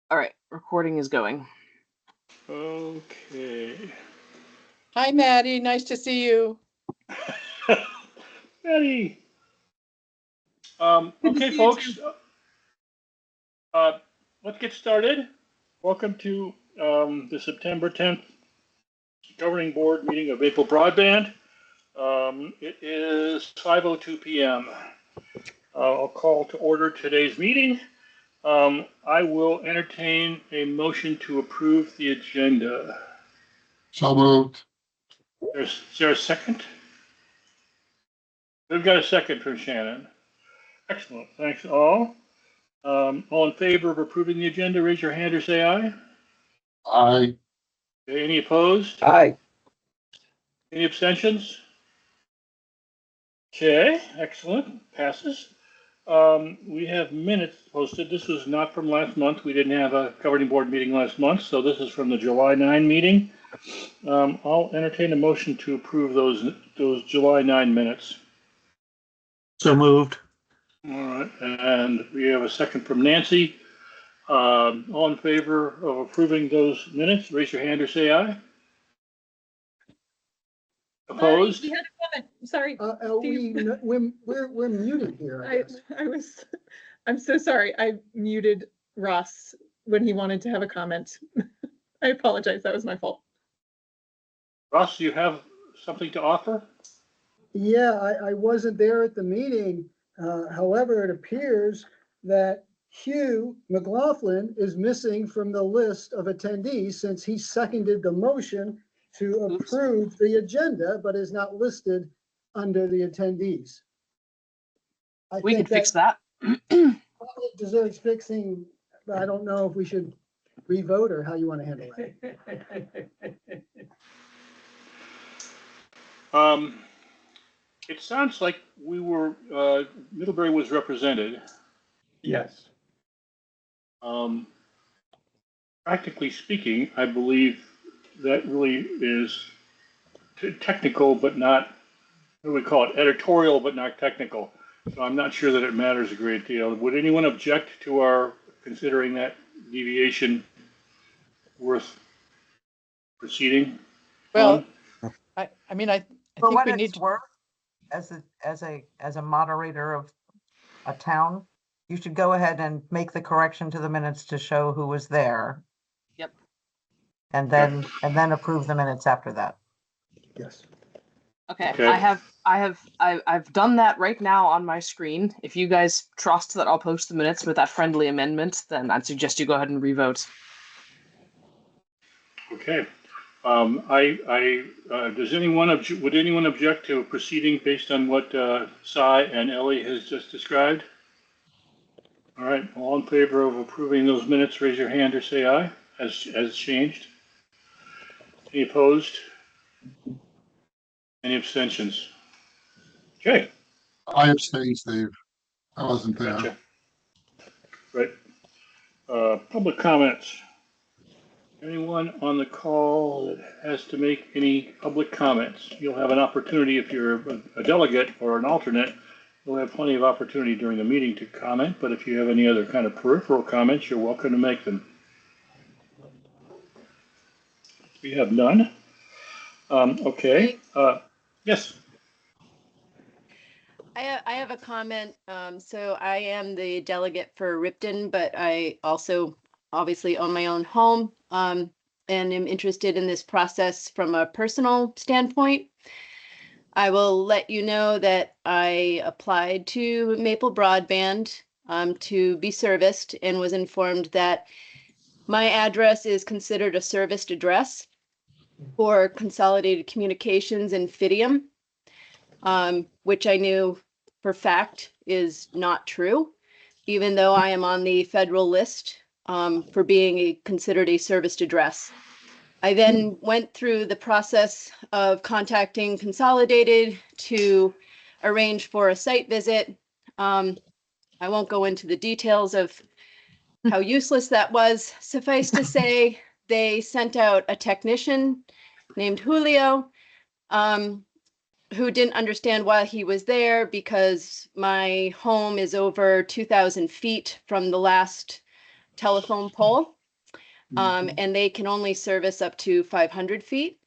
All right, recording is going. Okay. Hi, Maddie. Nice to see you. Maddie. Good to Okay, see you folks. too. Let's get started. Welcome to the September 10th Governing Board meeting of Maple Broadband. It is 5:02 p.m. I'll call to order today's meeting. I will entertain a motion to approve the agenda. So moved. Is there a second? We've got a second from Shannon. Excellent. Thanks all. All in favor of approving the agenda, raise your hand or say aye. Aye. Okay, any opposed? Aye. Any abstentions? Okay, excellent. Passes. We have minutes posted. This was not from last month. We didn't have a governing board meeting last month, so this is from the July 9 meeting. I'll entertain a motion to approve those July 9 minutes. So moved. All right, and we have a second from Nancy. All in favor of approving those minutes, raise your hand or say aye. Opposed? We had a comment. Sorry. We're muted here, I guess. I'm so sorry. I muted Ross when he wanted to have a comment. I apologize. That was my fault. Ross, do you have something to offer? Yeah, I wasn't there at the meeting. However, it appears that Hugh McLaughlin is missing from the list of attendees since he seconded the motion to approve the agenda, but is not listed under the attendees. We can fix that. Probably deserves fixing, but I don't know if we should re-vote or how you want to handle it. It sounds like we were, Middlebury was represented. Yes. Practically speaking, I believe that really is technical, but not, what do we call it, editorial, but not technical. So I'm not sure that it matters a great deal. Would anyone object to our considering that deviation worth proceeding? Well, I For think what we it's need to. worth, as a moderator of a town, you should go ahead and make the correction to the minutes to show who was there. Yep. And then approve the minutes after that. Yes. Okay, Okay. I've done that right now on my screen. If you guys trust that I'll post the minutes with that friendly amendment, then I'd suggest you go ahead and revote. Okay. Would anyone object to proceeding based on what Cy and Ellie has just described? All right, all in favor of approving those minutes, raise your hand or say aye, as changed. Any opposed? Any abstentions? Okay. I abstain, Steve. I wasn't there. Gotcha. Right. Public comments. Anyone on the call that has to make any public comments? You'll have an opportunity if you're a delegate or an alternate. You'll have plenty of opportunity during the meeting to comment, but if you have any other kind of peripheral comments, you're welcome to make them. We have none. Okay. Yes. I have a comment. So I am the delegate for Ripton, but I also obviously own my own home and am interested in this process from a personal standpoint. I will let you know that I applied to Maple Broadband to be serviced and was informed that my address is considered a serviced address for Consolidated Communications and Fidium, which I knew for fact is not true, even though I am on the federal list for being considered a serviced address. I then went through the process of contacting Consolidated to arrange for a site visit. I won't go into the details of how useless that was. Suffice to say, they sent out a technician named Julio, who didn't understand why he was there because my home is over 2,000 feet from the last telephone pole. and they can only service up to 500 feet.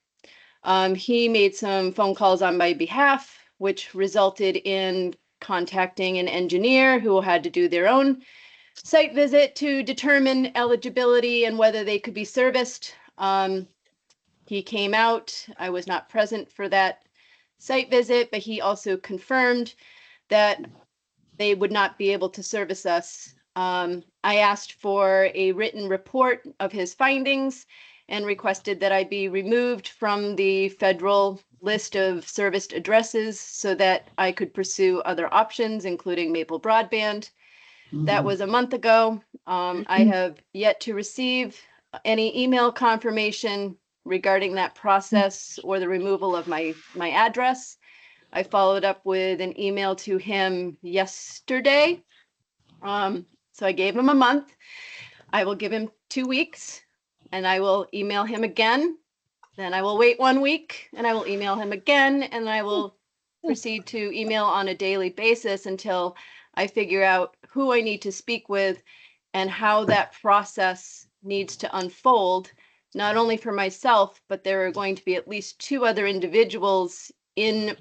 He made some phone calls on my behalf, which resulted in contacting an engineer who had to do their own site visit to determine eligibility and whether they could be serviced. He came out. I was not present for that site visit, but he also confirmed that they would not be able to service us. I asked for a written report of his findings and requested that I be removed from the federal list of serviced addresses so that I could pursue other options, including Maple Broadband. That was a month ago. I have yet to receive any email confirmation regarding that process or the removal of my address. I followed up with an email to him yesterday. So I gave him a month. I will give him 2 weeks and I will email him again. Then I will wait 1 week and I will email him again, and I will proceed to email on a daily basis until I figure out who I need to speak with and how that process needs to unfold, not only for myself, but there are going to be at least 2 other individuals in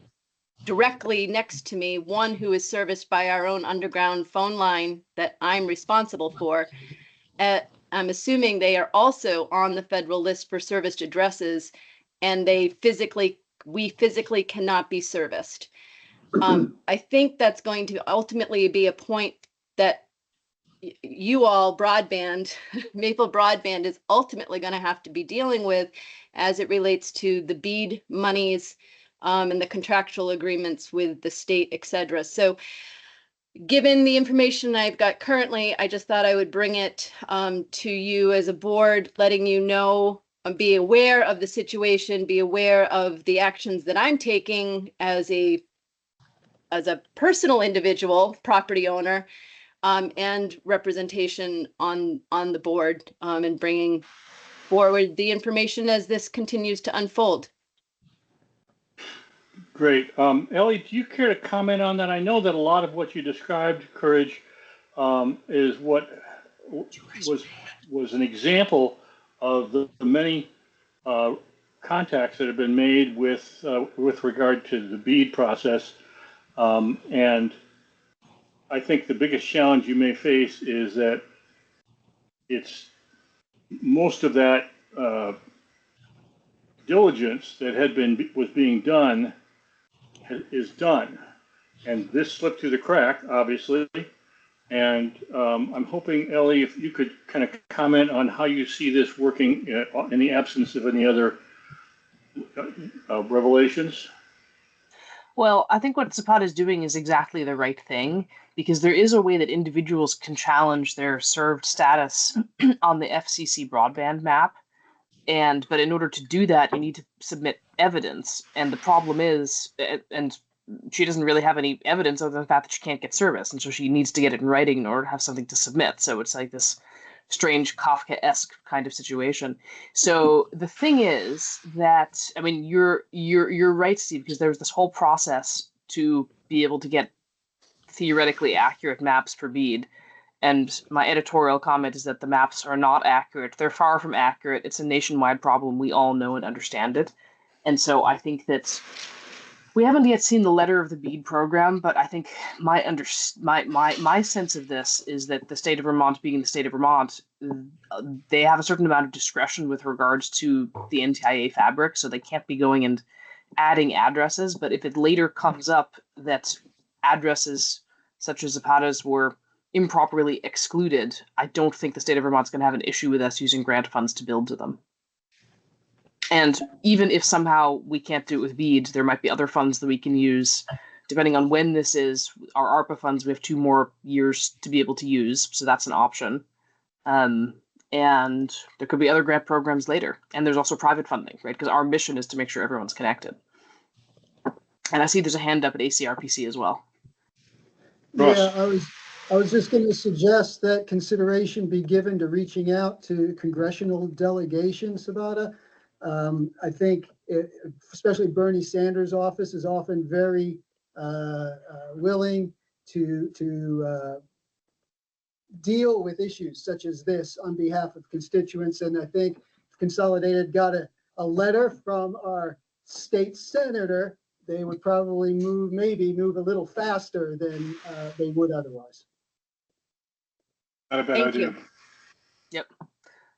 directly next to me, one who is serviced by our own underground phone line that I'm responsible for. I'm assuming they are also on the federal list for serviced addresses, and we physically cannot be serviced. I think that's going to ultimately be a point that you all, broadband, Maple Broadband, is ultimately going to have to be dealing with as it relates to the BEAD monies and the contractual agreements with the state, et cetera. So given the information I've got currently, I just thought I would bring it to you as a board, letting you know, be aware of the situation, be aware of the actions that I'm taking as a personal individual property owner, and representation on the board, and bringing forward the information as this continues to unfold. Great. Ellie, do you care to comment on that? I know that a lot of what you described, Courage, is what was an example of the many contacts that have been made with regard to the BEAD process. And I think the biggest challenge you may face is that it's most of that diligence that was being done is done, and this slipped through the crack, obviously. And I'm hoping, Ellie, if you could kind of comment on how you see this working in the absence of any other revelations. Well, I think what Zapata is doing is exactly the right thing, because there is a way that individuals can challenge their served status on the FCC broadband map. But in order to do that, you need to submit evidence. And the problem is, and she doesn't really have any evidence other than the fact that she can't get service. And so she needs to get it in writing in order to have something to submit. So it's like this strange Kafka-esque kind of situation. So the thing is that, I mean, you're right, Steve, because there's this whole process to be able to get theoretically accurate maps for BEAD. And my editorial comment is that the maps are not accurate. They're far from accurate. It's a nationwide problem. We all know and understand it. And so I think that we haven't yet seen the letter of the BEAD program, but I think my sense of this is that the state of Vermont, being the state of Vermont, they have a certain amount of discretion with regards to the NTIA fabric, so they can't be going and adding addresses. But if it later comes up that addresses such as Zapata's were improperly excluded, I don't think the state of Vermont's going to have an issue with us using grant funds to build to them. And even if somehow we can't do it with BEAD, there might be other funds that we can use, depending on when this is. Our ARPA funds, we have 2 more years to be able to use, so that's an option. And there could be other grant programs later. And there's also private funding, right? Because our mission is to make sure everyone's connected. And I see there's a hand up at ACRPC as well. Russ. Yeah, I was just going to suggest that consideration be given to reaching out to congressional delegations, Sabata. I think, especially Bernie Sanders' office is often very willing to deal with issues such as this on behalf of constituents. And I think Consolidated got a letter from our state senator, they would probably maybe move a little faster than they would otherwise. Not a bad Thank idea. you.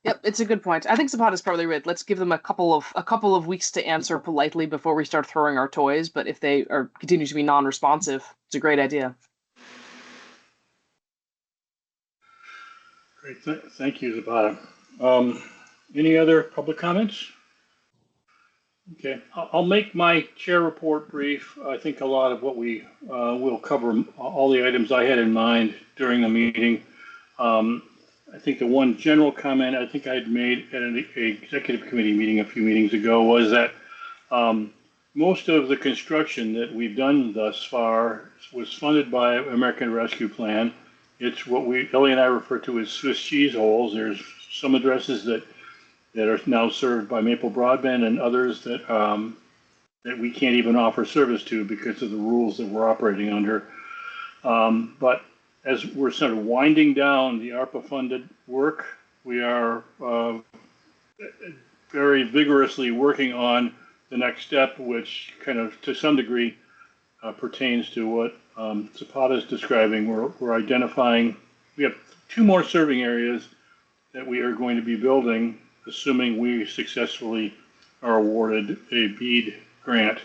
Yep, it's a good point. I think Zapata's probably right. Let's give them a couple of weeks to answer politely before we start throwing our toys. But if they continue to be non-responsive, it's a great idea. Great, thank you, Zapata. Any other public comments? Okay, I'll make my chair report brief. I think a lot of what we will cover, all the items I had in mind during the meeting. I think the one general comment I think I had made at an executive committee meeting a few meetings ago was that most of the construction that we've done thus far was funded by American Rescue Plan. It's what Ellie and I refer to as Swiss cheese holes. There's some addresses that are now served by Maple Broadband and others that that we can't even offer service to because of the rules that we're operating under. But as we're sort of winding down the ARPA-funded work, we are very vigorously working on the next step, which kind of, to some degree, pertains to what Zapata is describing. We're identifying, we have 2 more serving areas that we are going to be building, assuming we successfully are awarded a BEAD grant.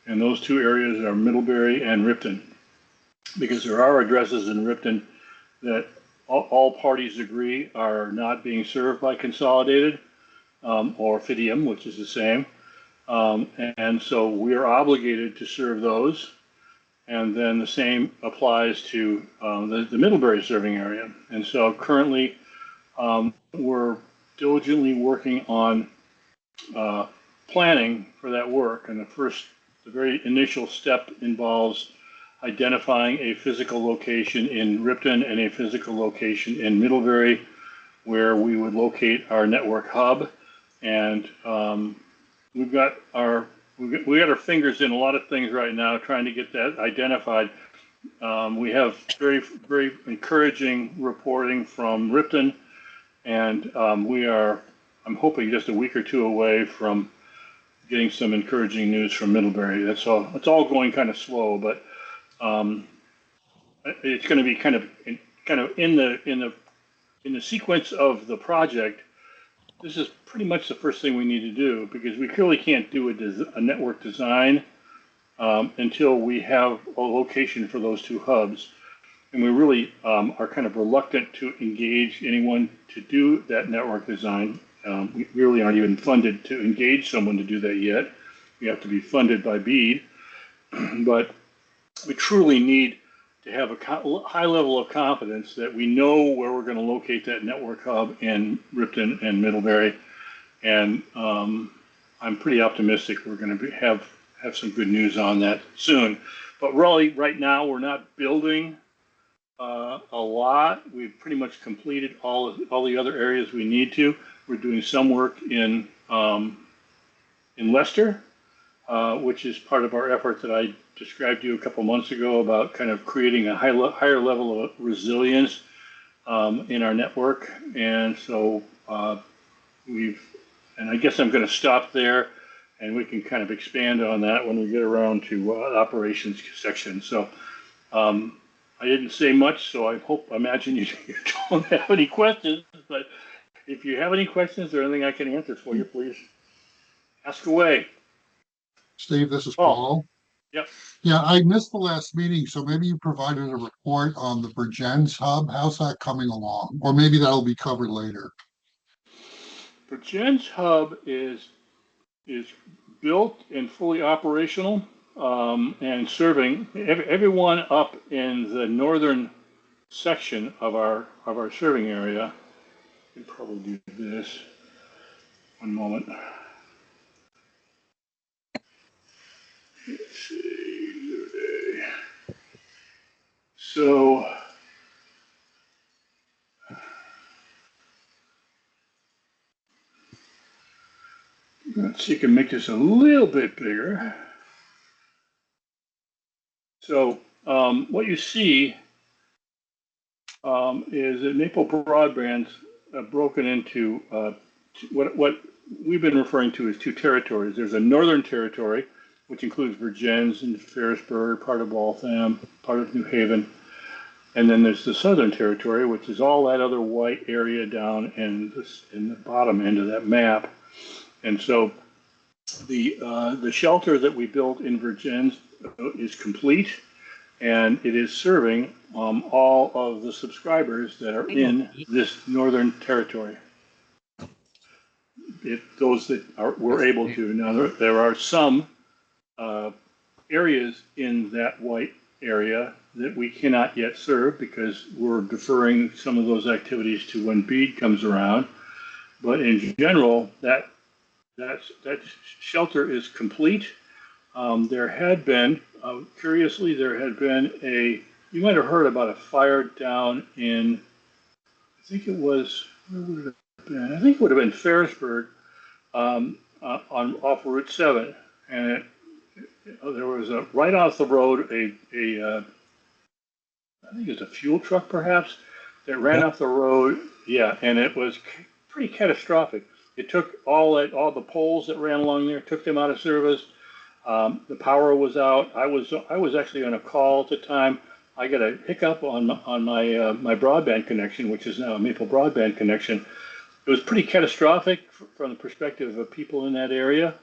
And those 2 areas are Middlebury and Ripton, because there are addresses in Ripton that all parties agree are not being served by Consolidated or Fidium, which is the same. And so we are obligated to serve those. And then the same applies to the Middlebury serving area. And so currently we're diligently working on planning for that work. And the very initial step involves identifying a physical location in Ripton and a physical location in Middlebury where we would locate our network hub. And we've got our fingers in a lot of things right now trying to get that identified. We have very, very encouraging reporting from Ripton, and I'm hoping just a week or 2 away from getting some encouraging news from Middlebury. It's all going kind of slow, but it's going to be kind of in the sequence of the project. This is pretty much the first thing we need to do, because we clearly can't do a network design until we have a location for those 2 hubs. And we really are kind of reluctant to engage anyone to do that network design. We really aren't even funded to engage someone to do that yet. We have to be funded by BEAD. But we truly need to have a high level of confidence that we know where we're going to locate that network hub in Ripton and Middlebury. And I'm pretty optimistic we're going to have some good news on that soon. But really, right now, we're not building a lot. We've pretty much completed all the other areas we need to. We're doing some work in Leicester, which is part of our effort that I described to you a couple months ago about kind of creating a higher level of resilience in our network. And so and I guess I'm going to stop there, and we can kind of expand on that when we get around to the operations section. So I didn't say much, so I imagine you don't have any questions, but if you have any questions or anything I can answer for you, please ask away. Steve, this is Paul. Yep. Yeah, I missed the last meeting, so maybe you provided a report on the Virgins hub. How's that coming along? Or maybe that'll be covered later. Virgins hub is built and fully operational and serving everyone up in the northern section of our serving area. I can probably do this. One moment. Let's see. So let's see if I can make this a little bit bigger. So what you see is that Maple Broadband's broken into what we've been referring to as two territories. There's a northern territory, which includes Virgins and Ferrisburg, part of Waltham, part of New Haven. And then there's the southern territory, which is all that other white area down in the bottom end of that map. And so the shelter that we built in Virgins is complete, and it is serving all of the subscribers that are in this northern territory. Those that were able to. Now, there are some areas in that white area that we cannot yet serve because we're deferring some of those activities to when BEAD comes around. But in general, that shelter is complete. There had been, curiously, you might have heard about a fire down in, I think it was, where would it have been? I think it would have been Ferrisburg off Route 7. And there was right off the road, I think it was a fuel truck perhaps, that ran off the road. Yeah, and it was pretty catastrophic. It took all the poles that ran along there, took them out of service. The power was out. I was actually on a call at the time. I got a hiccup on my broadband connection, which is now a Maple Broadband connection. It was pretty catastrophic from the perspective of people in that area,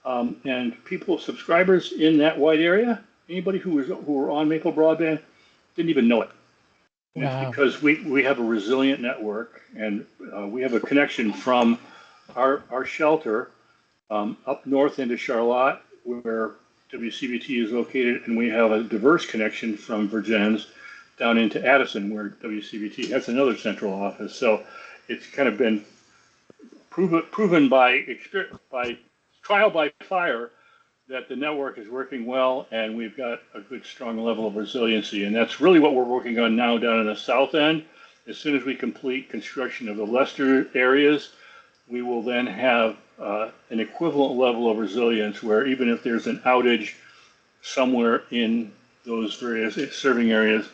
and subscribers in that white area. Anybody who were on Maple Broadband didn't even know it. Wow. It's because we have a resilient network, and we have a connection from our shelter up north into Charlotte, where WCBT is located, and we have a diverse connection from Virgins down into Addison, where WCBT has another central office. So it's kind of been proven by trial by fire that the network is working well, and we've got a good, strong level of resiliency. And that's really what we're working on now down in the south end. As soon as we complete construction of the Leicester areas, we will then have an equivalent level of resilience where even if there's an outage somewhere in those various serving areas,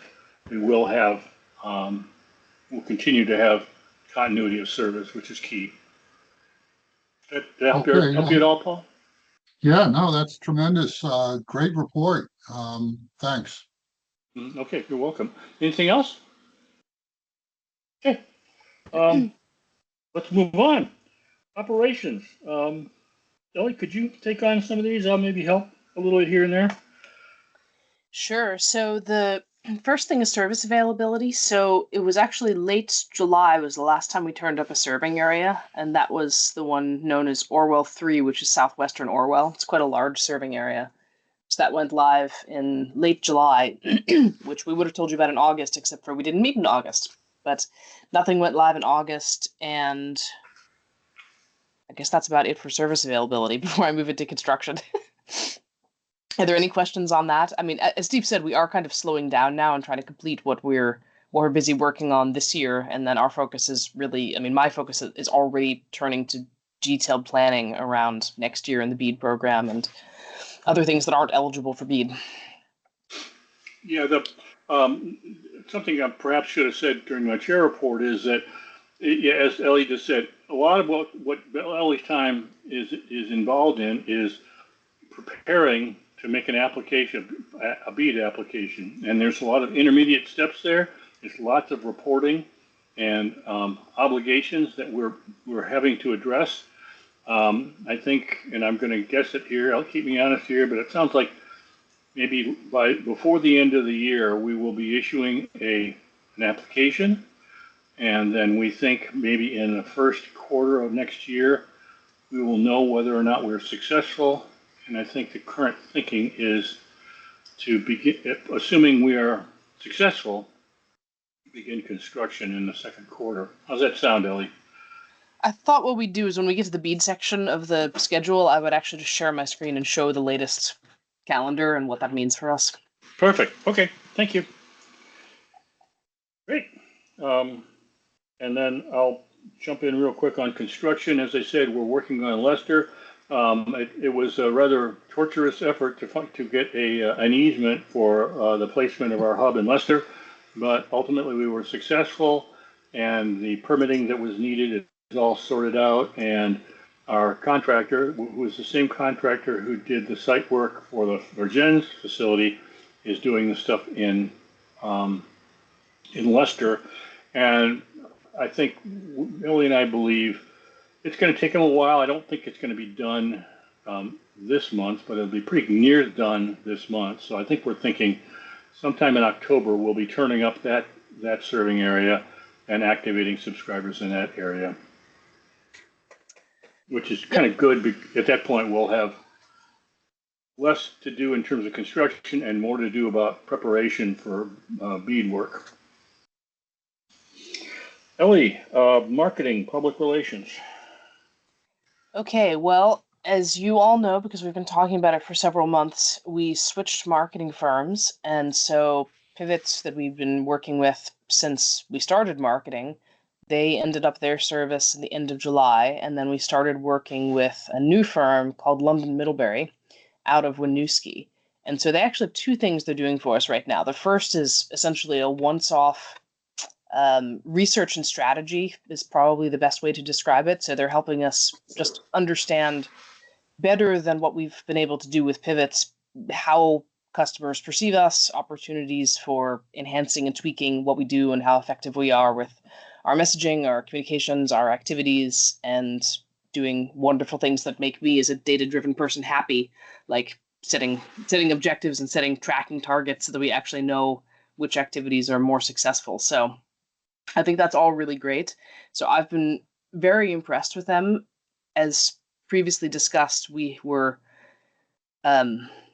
we will have, we'll continue to have continuity of service, which is key. Did that help you at all, Paul? Yeah, no, that's tremendous. Great report. Thanks. Okay, you're welcome. Anything else? Okay. Let's move on. Operations. Ellie, could you take on some of these? I'll maybe help a little bit here and there. Sure. So the first thing is service availability. So it was actually late July was the last time we turned up a serving area, and that was the one known as Orwell 3, which is southwestern Orwell. It's quite a large serving area. So that went live in late July, which we would have told you about in August, except for we didn't meet in August. But nothing went live in August, and I guess that's about it for service availability before I move into construction. Are there any questions on that? I mean, as Steve said, we are kind of slowing down now and trying to complete what we're busy working on this year. And then our focus is really, I mean, my focus is already turning to detailed planning around next year in the BEAD program and other things that aren't eligible for BEAD. Yeah, something I perhaps should have said during my chair report is that, as Ellie just said, a lot of what Ellie's time is involved in is preparing to make an application, a BEAD application. And there's a lot of intermediate steps there. There's lots of reporting and obligations that we're having to address. I think, and I'm going to guess it here, I'll keep me honest here, but it sounds like maybe before the end of the year, we will be issuing an application. And then we think maybe in the first quarter of next year, we will know whether or not we're successful. And I think the current thinking is to begin, assuming we are successful, begin construction in the second quarter. How's that sound, Ellie? I thought what we'd do is when we get to the BEAD section of the schedule, I would actually just share my screen and show the latest calendar and what that means for us. Perfect. Okay. Thank you. Great. And then I'll jump in real quick on construction. As I said, we're working on Leicester. It was a rather torturous effort to get an easement for the placement of our hub in Leicester. but ultimately we were successful, and the permitting that was needed is all sorted out, and our contractor, who was the same contractor who did the site work for the Virgin's facility, is doing the stuff in Leicester. And I think Millie and I believe it's going to take them a while. I don't think it's going to be done this month, but it'll be pretty near done this month. So I think we're thinking sometime in October we'll be turning up that serving area and activating subscribers in that area, which is kind of good. At that point, we'll have less to do in terms of construction and more to do about preparation for bead work. Ellie, marketing, public relations. Okay, well, as you all know, because we've been talking about it for several months, we switched marketing firms. And so Pivots that we've been working with since we started marketing, they ended up their service in the end of July. And then we started working with a new firm called London Middlebury out of Winooski. And so they actually have two things they're doing for us right now. The first is essentially a once-off research and strategy is probably the best way to describe it. So they're helping us just understand better than what we've been able to do with Pivots, how customers perceive us, opportunities for enhancing and tweaking what we do and how effective we are with our messaging, our communications, our activities, and doing wonderful things that make me as a data-driven person happy, like setting objectives and setting tracking targets so that we actually know which activities are more successful. So I think that's all really great. So I've been very impressed with them. As previously discussed, we were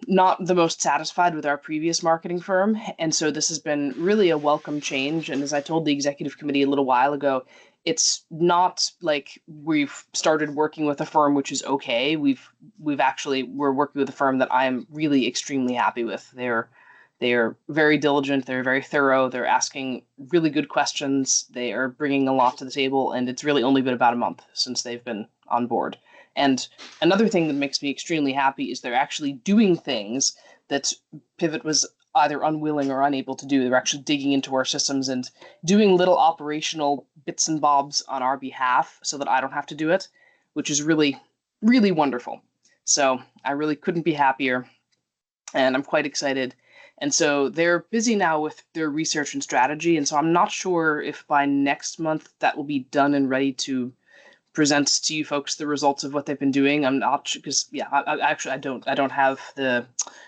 not the most satisfied with our previous marketing firm. And so this has been really a welcome change. And as I told the executive committee a little while ago, it's not like we've started working with a firm which is okay. We're working with a firm that I am really extremely happy with. They are very diligent. They're very thorough. They're asking really good questions. They are bringing a lot to the table, and it's really only been about a month since they've been on board. And another thing that makes me extremely happy is they're actually doing things that Pivot was either unwilling or unable to do. They're actually digging into our systems and doing little operational bits and bobs on our behalf so that I don't have to do it, which is really, really wonderful. So I really couldn't be happier, and I'm quite excited. And so they're busy now with their research and strategy. And so I'm not sure if by next month that will be done and ready to present to you folks the results of what they've been doing. I'm not, because I don't have the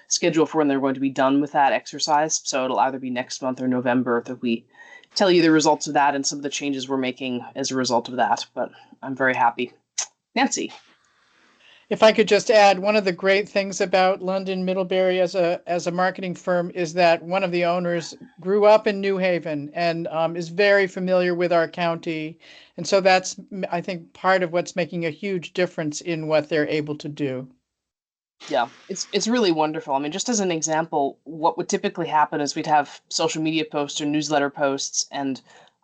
schedule for when they're going to be done with that exercise. So it'll either be next month or November that we tell you the results of that and some of the changes we're making as a result of that. But I'm very happy. Nancy. If I could just add, one of the great things about London Middlebury as a marketing firm is that one of the owners grew up in New Haven and is very familiar with our county. And so that's, I think, part of what's making a huge difference in what they're able to do. Yeah, it's really wonderful. I mean, just as an example, what would typically happen is we'd have social media posts or newsletter posts, and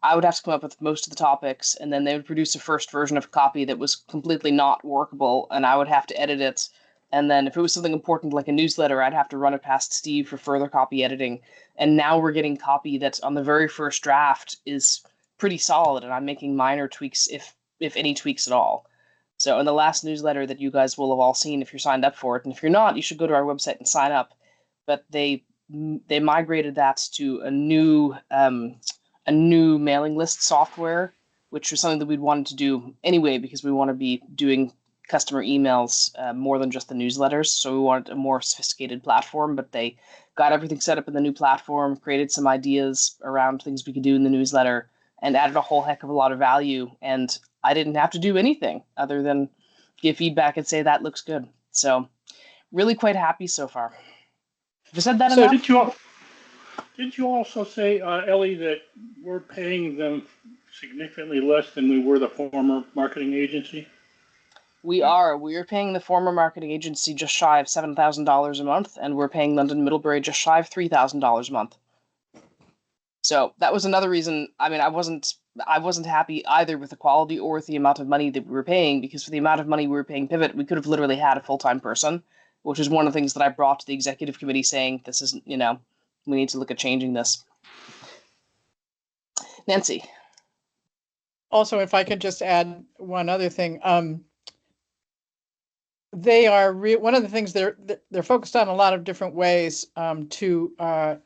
I would have to come up with most of the topics, and then they would produce a first version of a copy that was completely not workable, and I would have to edit it. And then if it was something important like a newsletter, I'd have to run it past Steve for further copy editing. And now we're getting copy that's on the very first draft is pretty solid, and I'm making minor tweaks, if any tweaks at all. So in the last newsletter that you guys will have all seen if you're signed up for it, and if you're not, you should go to our website and sign up. But they migrated that to a new mailing list software, which was something that we'd wanted to do anyway because we want to be doing customer emails more than just the newsletters. So we wanted a more sophisticated platform, but they got everything set up in the new platform, created some ideas around things we could do in the newsletter, and added a whole heck of a lot of value. And I didn't have to do anything other than give feedback and say that looks good. So really quite happy so far. Have I said that enough? Did you also say, Ellie, that we're paying them significantly less than we were the former marketing agency? We are. We are paying the former marketing agency just shy of $7,000 a month, and we're paying London Middlebury just shy of $3,000 a month. So that was another reason. I mean, I wasn't happy either with the quality or with the amount of money that we were paying, because for the amount of money we were paying Pivot, we could have literally had a full-time person, which is one of the things that I brought to the executive committee saying, this isn't, we need to look at changing this. Nancy. Also, if I could just add one other thing, they are one of the things they're focused on a lot of different ways to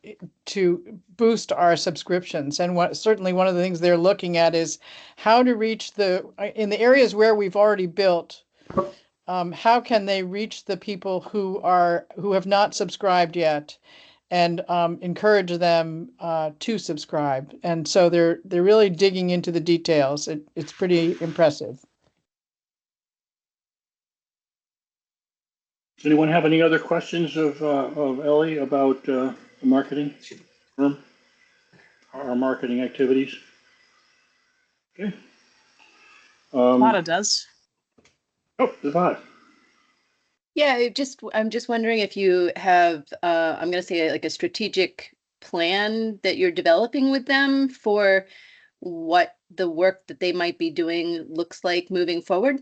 boost our subscriptions. And certainly one of the things they're looking at is how to reach in the areas where we've already built. How can they reach the people who have not subscribed yet, and encourage them to subscribe? And so they're really digging into the details. It's pretty impressive. Does anyone have any other questions of Ellie about the marketing firm, our marketing activities? Okay. Pada does. Oh, Devon. Yeah, I'm just wondering if you have, I'm going to say like a strategic plan that you're developing with them for what the work that they might be doing looks like moving forward.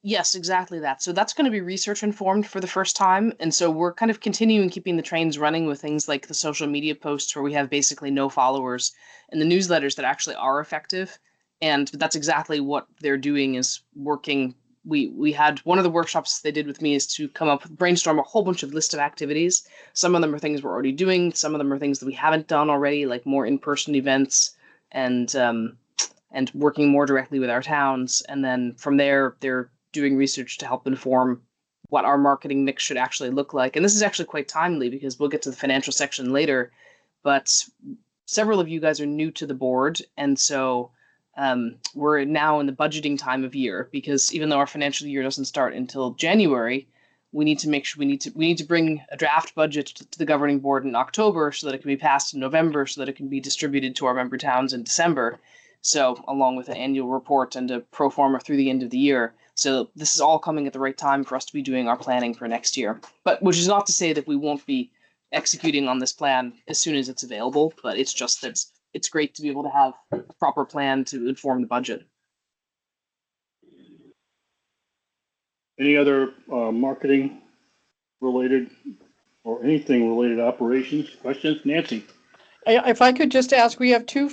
Yes, exactly that. So that's going to be research informed for the first time. And so we're kind of continuing keeping the trains running with things like the social media posts where we have basically no followers, and the newsletters that actually are effective. And that's exactly what they're doing is working. We had one of the workshops they did with me is to come up with brainstorm a whole bunch of list of activities. Some of them are things we're already doing. Some of them are things that we haven't done already, like more in-person events and working more directly with our towns. And then from there, they're doing research to help inform what our marketing mix should actually look like. And this is actually quite timely because we'll get to the financial section later, but several of you guys are new to the board. And so we're now in the budgeting time of year, because even though our financial year doesn't start until January, we need to make sure we need to bring a draft budget to the governing board in October so that it can be passed in November, so that it can be distributed to our member towns in December. So along with an annual report and a pro forma through the end of the year. So this is all coming at the right time for us to be doing our planning for next year. But which is not to say that we won't be executing on this plan as soon as it's available, but it's just that it's great to be able to have a proper plan to inform the budget. Any other marketing related or anything related to operations questions? Nancy. If I could just ask, we have two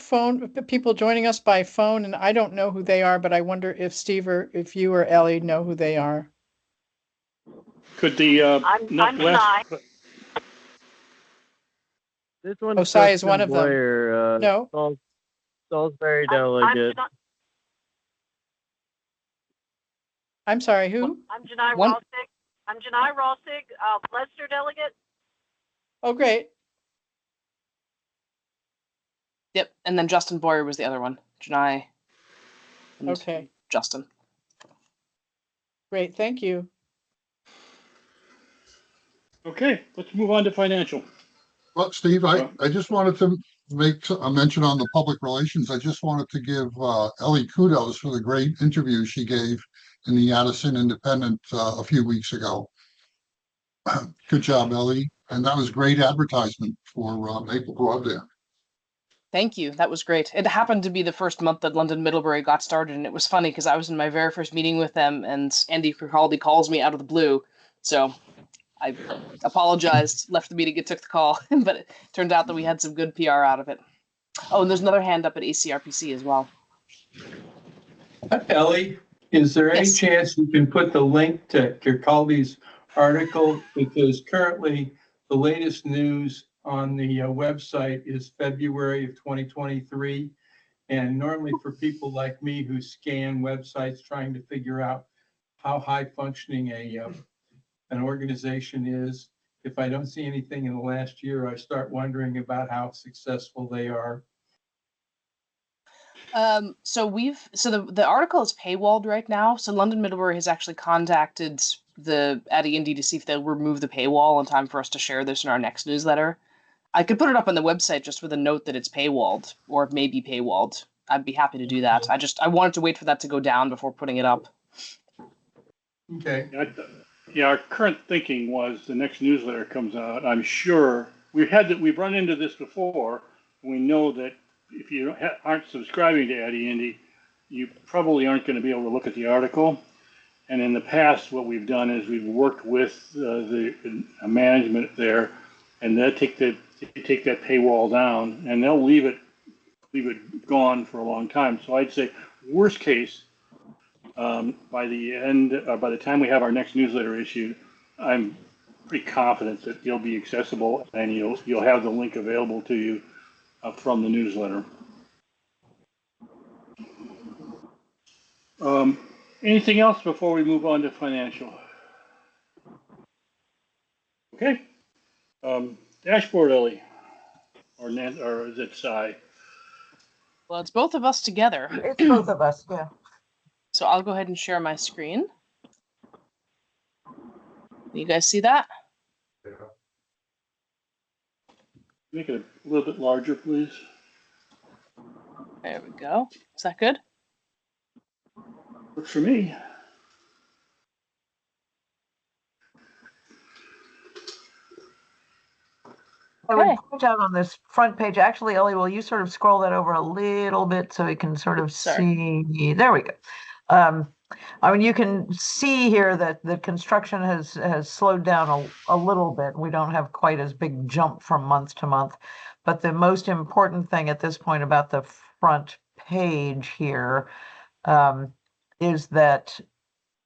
people joining us by phone, and I don't know who they are, but I wonder if Steve or if you or Ellie know who they are. Could the I'm Denai. This one Osai is one of them. No. Salisbury I'm delegate. I'm sorry, who? I'm Janai Rossig. I'm Janai Rossig, Leicester delegate. Oh, great. Yep, and then Justin Boyer was the other one. Janai. Okay. Justin. Great, thank you. Okay, let's move on to financial. Well, Steve, I just wanted to make a mention on the public relations. I just wanted to give Ellie kudos for the great interview she gave in the Addison Independent a few weeks ago. Good job, Ellie. And that was great advertisement for Maple Broadband. Thank you. That was great. It happened to be the first month that London Middlebury got started, and it was funny because I was in my very first meeting with them, and Andy Cricaldi calls me out of the blue. So I apologized, left the meeting, and took the call, but it turned out that we had some good PR out of it. Oh, and there's another hand up at ACRPC as well. Ellie, is there any Yes. chance you can put the link to Kirkcaldy's article? Because currently the latest news on the website is February of 2023. And normally for people like me who scan websites trying to figure out how high functioning an organization is, if I don't see anything in the last year, I start wondering about how successful they are. So the article is paywalled right now. So London Middlebury has actually contacted the AD&D to see if they'll remove the paywall in time for us to share this in our next newsletter. I could put it up on the website just with a note that it's paywalled, or it may be paywalled. I'd be happy to do that. I wanted to wait for that to go down before putting it up. Okay. Yeah, our current thinking was the next newsletter comes out. I'm sure we've run into this before. We know that if you aren't subscribing to AD&D, you probably aren't going to be able to look at the article. And in the past, what we've done is we've worked with the management there, and they take that paywall down, and they'll leave it leave it gone for a long time. So I'd say worst case, by the time we have our next newsletter issued, I'm pretty confident that it'll be accessible and you'll have the link available to you from the newsletter. Anything else before we move on to financial? Okay. Dashboard, Ellie, or is it Cy? Well, it's both of us together. It's both of us, yeah. So I'll go ahead and share my screen. You guys see that? Make it a little bit larger, please. There we go. Is that good? Works for me. I would point out on this front page, actually, Ellie, will you sort of scroll that over a little bit so we can sort of see? There we go. I mean, you can see here that the construction has slowed down a little bit. We don't have quite as big jump from month to month. But the most important thing at this point about the front page here is that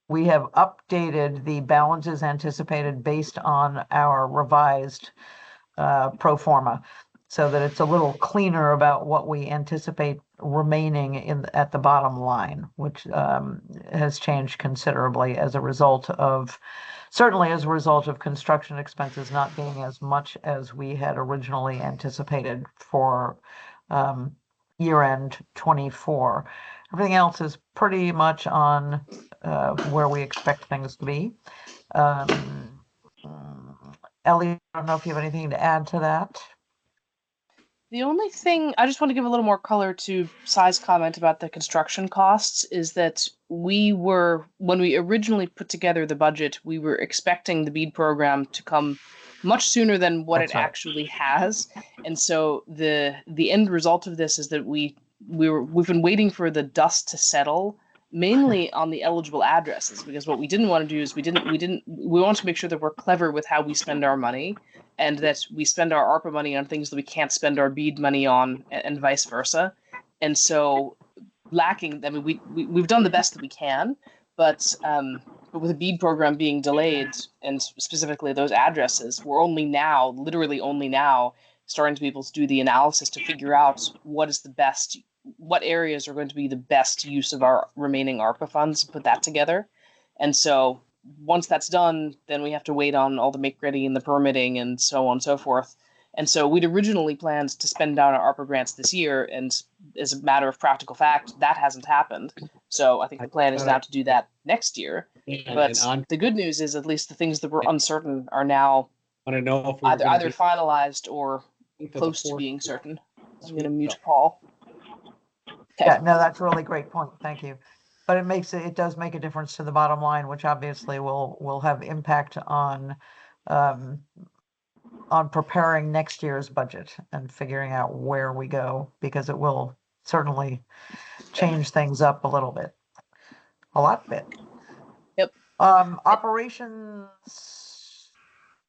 we have updated the balances anticipated based on our revised pro forma, so that it's a little cleaner about what we anticipate remaining at the bottom line, which has changed considerably as a result of, certainly as a result of construction expenses not being as much as we had originally anticipated for year-end 24. Everything else is pretty much on where we expect things to be. Ellie, I don't know if you have anything to add to that. The only thing, I just want to give a little more color to Cy's comment about the construction costs, is that when we originally put together the budget, we were expecting the BEAD program to come much sooner than what it actually has. And so the end result of this is that we've been waiting for the dust to settle, mainly on the eligible addresses, because what we didn't want to do is we want to make sure that we're clever with how we spend our money, and that we spend our ARPA money on things that we can't spend our BEAD money on, and vice versa. And so lacking, I mean, we've done the best that we can, but with the BEAD program being delayed, and specifically those addresses, we're literally only now starting to be able to do the analysis to figure out what areas are going to be the best use of our remaining ARPA funds, put that together. And so once that's done, then we have to wait on all the make ready and the permitting and so on and so forth. And so we'd originally planned to spend down our ARPA grants this year, and as a matter of practical fact, that hasn't happened. So I think the plan is now to do that next year. But the good news is at least the things that were uncertain are now either finalized or close to being certain. I'm going to mute Paul. Okay. Yeah, no, that's a really great point. Thank you. But it does make a difference to the bottom line, which obviously will have impact on preparing next year's budget and figuring out where we go, because it will certainly change things up a little bit, a lot bit. Yep. Operations.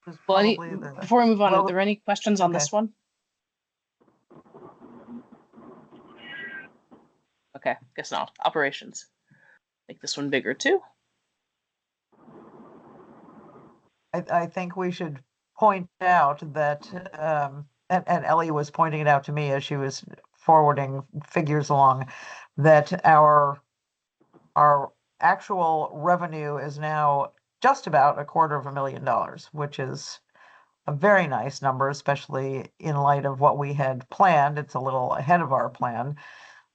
Before we move on, are there any questions on this one? Okay, guess not. Operations. Make this one bigger too. I think we should point out that, and Ellie was pointing it out to me as she was forwarding figures along, that our actual revenue is now just about $250,000, which is a very nice number, especially in light of what we had planned. It's a little ahead of our plan.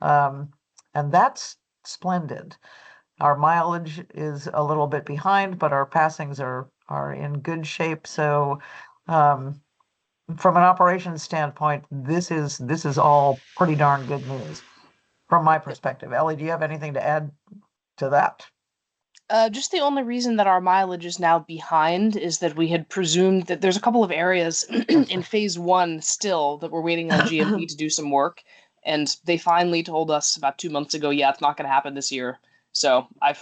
And that's splendid. Our mileage is a little bit behind, but our passings are in good shape. So from an operations standpoint, this is all pretty darn good news from my perspective. Ellie, do you have anything to add to that? Just the only reason that our mileage is now behind is that we had presumed that there's a couple of areas in phase 1 still that we're waiting on GMP to do some work. And they finally told us about 2 months ago, yeah, it's not going to happen this year. So I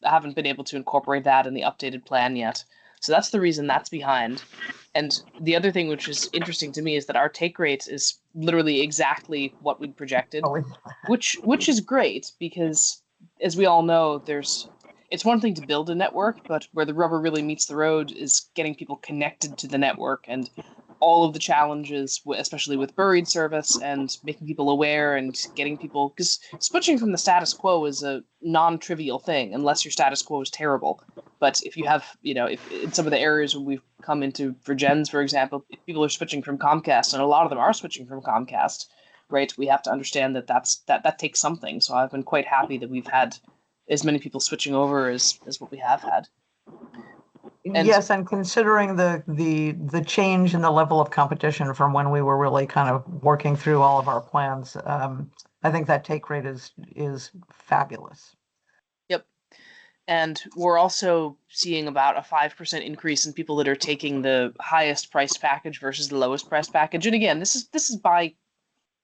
haven't been able to incorporate that in the updated plan yet. So that's the reason that's behind. And the other thing which is interesting to me is that our take rate is literally exactly what we'd projected, which is great because, as we all know, it's one thing to build a network, but where the rubber really meets the road is getting people connected to the network and all of the challenges, especially with buried service and making people aware and getting people, because switching from the status quo is a non-trivial thing unless your status quo is terrible. But if you have, if in some of the areas where we've come into for gens, for example, people are switching from Comcast, and a lot of them are switching from Comcast, right? We have to understand that takes something. So I've been quite happy that we've had as many people switching over as what we have had. Yes, and considering the change in the level of competition from when we were really kind of working through all of our plans, I think that take rate is fabulous. Yep. And we're also seeing about a 5% increase in people that are taking the highest priced package versus the lowest priced package. And again, this is by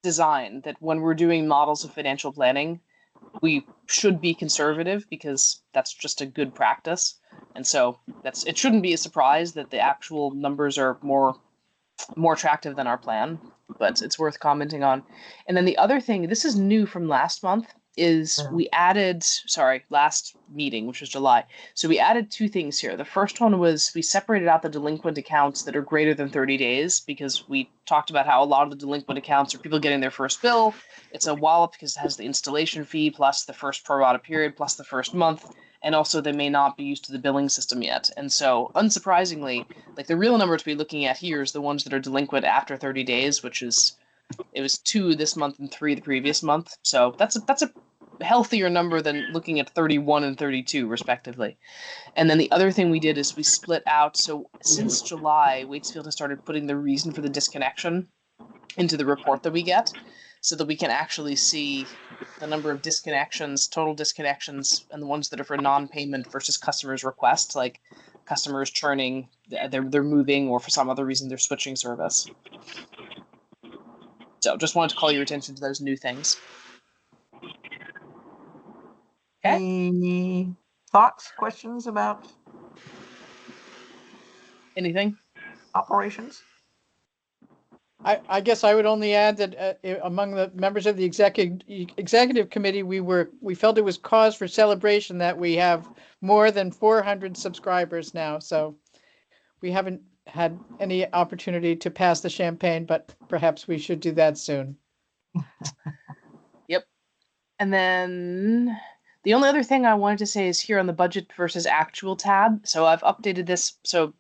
design, that when we're doing models of financial planning, we should be conservative because that's just a good practice. And so it shouldn't be a surprise that the actual numbers are more attractive than our plan, but it's worth commenting on. And then the other thing, this is new from last month, is we added, last meeting, which was July. So we added two things here. The first one was we separated out the delinquent accounts that are greater than 30 days because we talked about how a lot of the delinquent accounts are people getting their first bill. It's a wallop because it has the installation fee plus the first pro rata period plus the first month. And also they may not be used to the billing system yet. And so unsurprisingly, like the real number to be looking at here is the ones that are delinquent after 30 days, it was 2 this month and 3 the previous month. So that's a healthier number than looking at 31 and 32 respectively. And then the other thing we did is we split out. So since July, Waitsfield has started putting the reason for the disconnection into the report that we get, so that we can actually see the number of disconnections, total disconnections, and the ones that are for non-payment versus customers' requests, like customers churning, they're moving, or for some other reason they're switching service. So just wanted to call your attention to those new things. Okay. Any thoughts, questions about anything? Operations? I guess I would only add that among the members of the executive committee, we felt it was cause for celebration that we have more than 400 subscribers now. So we haven't had any opportunity to pass the champagne, but perhaps we should do that soon. Yep. And then the only other thing I wanted to say is here on the budget versus actual tab. So I've updated this. So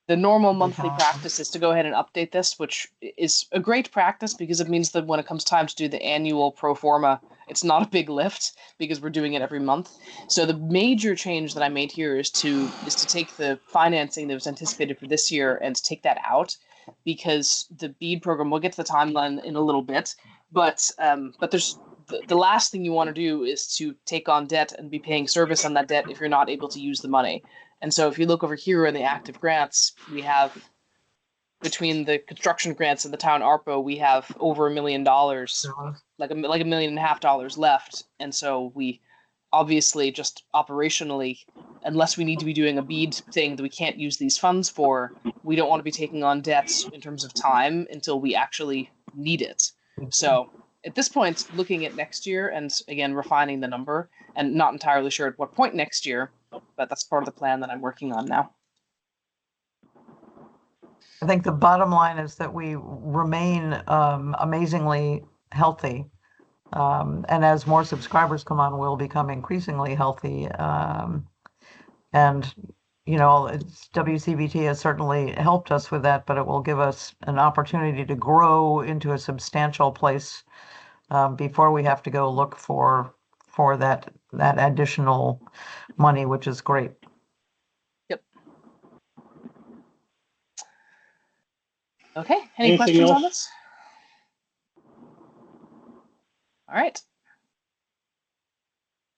the normal monthly practice is to go ahead and update this, which is a great practice because it means that when it comes time to do the annual pro forma, it's not a big lift because we're doing it every month. So the major change that I made here is to take the financing that was anticipated for this year and take that out, because the BEAD program, we'll get to the timeline in a little bit, but there's the last thing you want to do is to take on debt and be paying service on that debt if you're not able to use the money. And so if you look over here in the active grants, we have, between the construction grants and the town ARPA, we have over $1 million, like $1.5 million left. And so we obviously just operationally, unless we need to be doing a BEAD thing that we can't use these funds for, we don't want to be taking on debts in terms of time until we actually need it. So at this point, looking at next year and again, refining the number, and not entirely sure at what point next year, but that's part of the plan that I'm working on now. I think the bottom line is that we remain amazingly healthy. And as more subscribers come on, we'll become increasingly healthy. And, WCBT has certainly helped us with that, but it will give us an opportunity to grow into a substantial place before we have to go look for that additional money, which is great. Yep. Okay. Any questions on this? All right.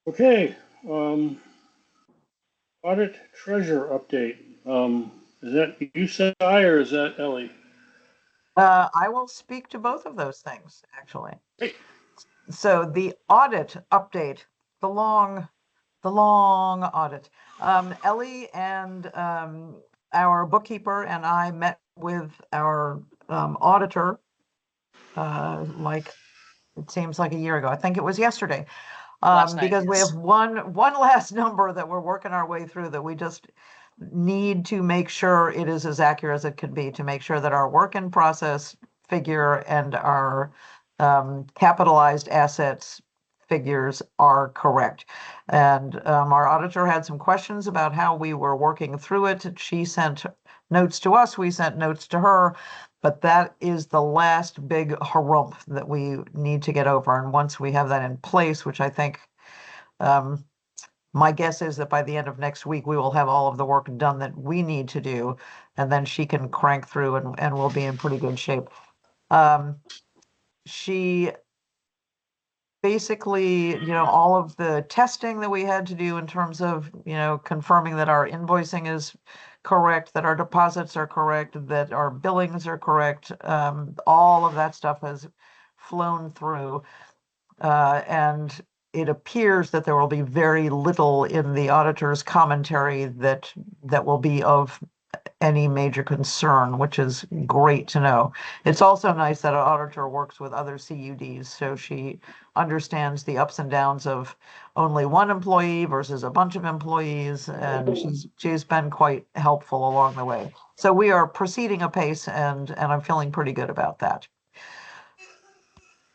Okay. Audit treasure update. Is that you, Sai, or is that Ellie? I will speak to both of those things, actually. Hey. So the audit update, the long audit. Ellie and our bookkeeper and I met with our auditor, like it seems like a year ago. I think it was yesterday. Last night, Because we yes. have one last number that we're working our way through that we just need to make sure it is as accurate as it can be, to make sure that our work in process figure and our capitalized assets figures are correct. And our auditor had some questions about how we were working through it. She sent notes to us, we sent notes to her, but that is the last big harump that we need to get over. And once we have that in place, which I think, my guess is that by the end of next week, we will have all of the work done that we need to do, and then she can crank through and we'll be in pretty good shape. She basically, all of the testing that we had to do in terms of, confirming that our invoicing is correct, that our deposits are correct, that our billings are correct, all of that stuff has flown through. And it appears that there will be very little in the auditor's commentary that will be of any major concern, which is great to know. It's also nice that an auditor works with other CUDs, so she understands the ups and downs of only one employee versus a bunch of employees, and she's been quite helpful along the way. So we are proceeding apace, and I'm feeling pretty good about that.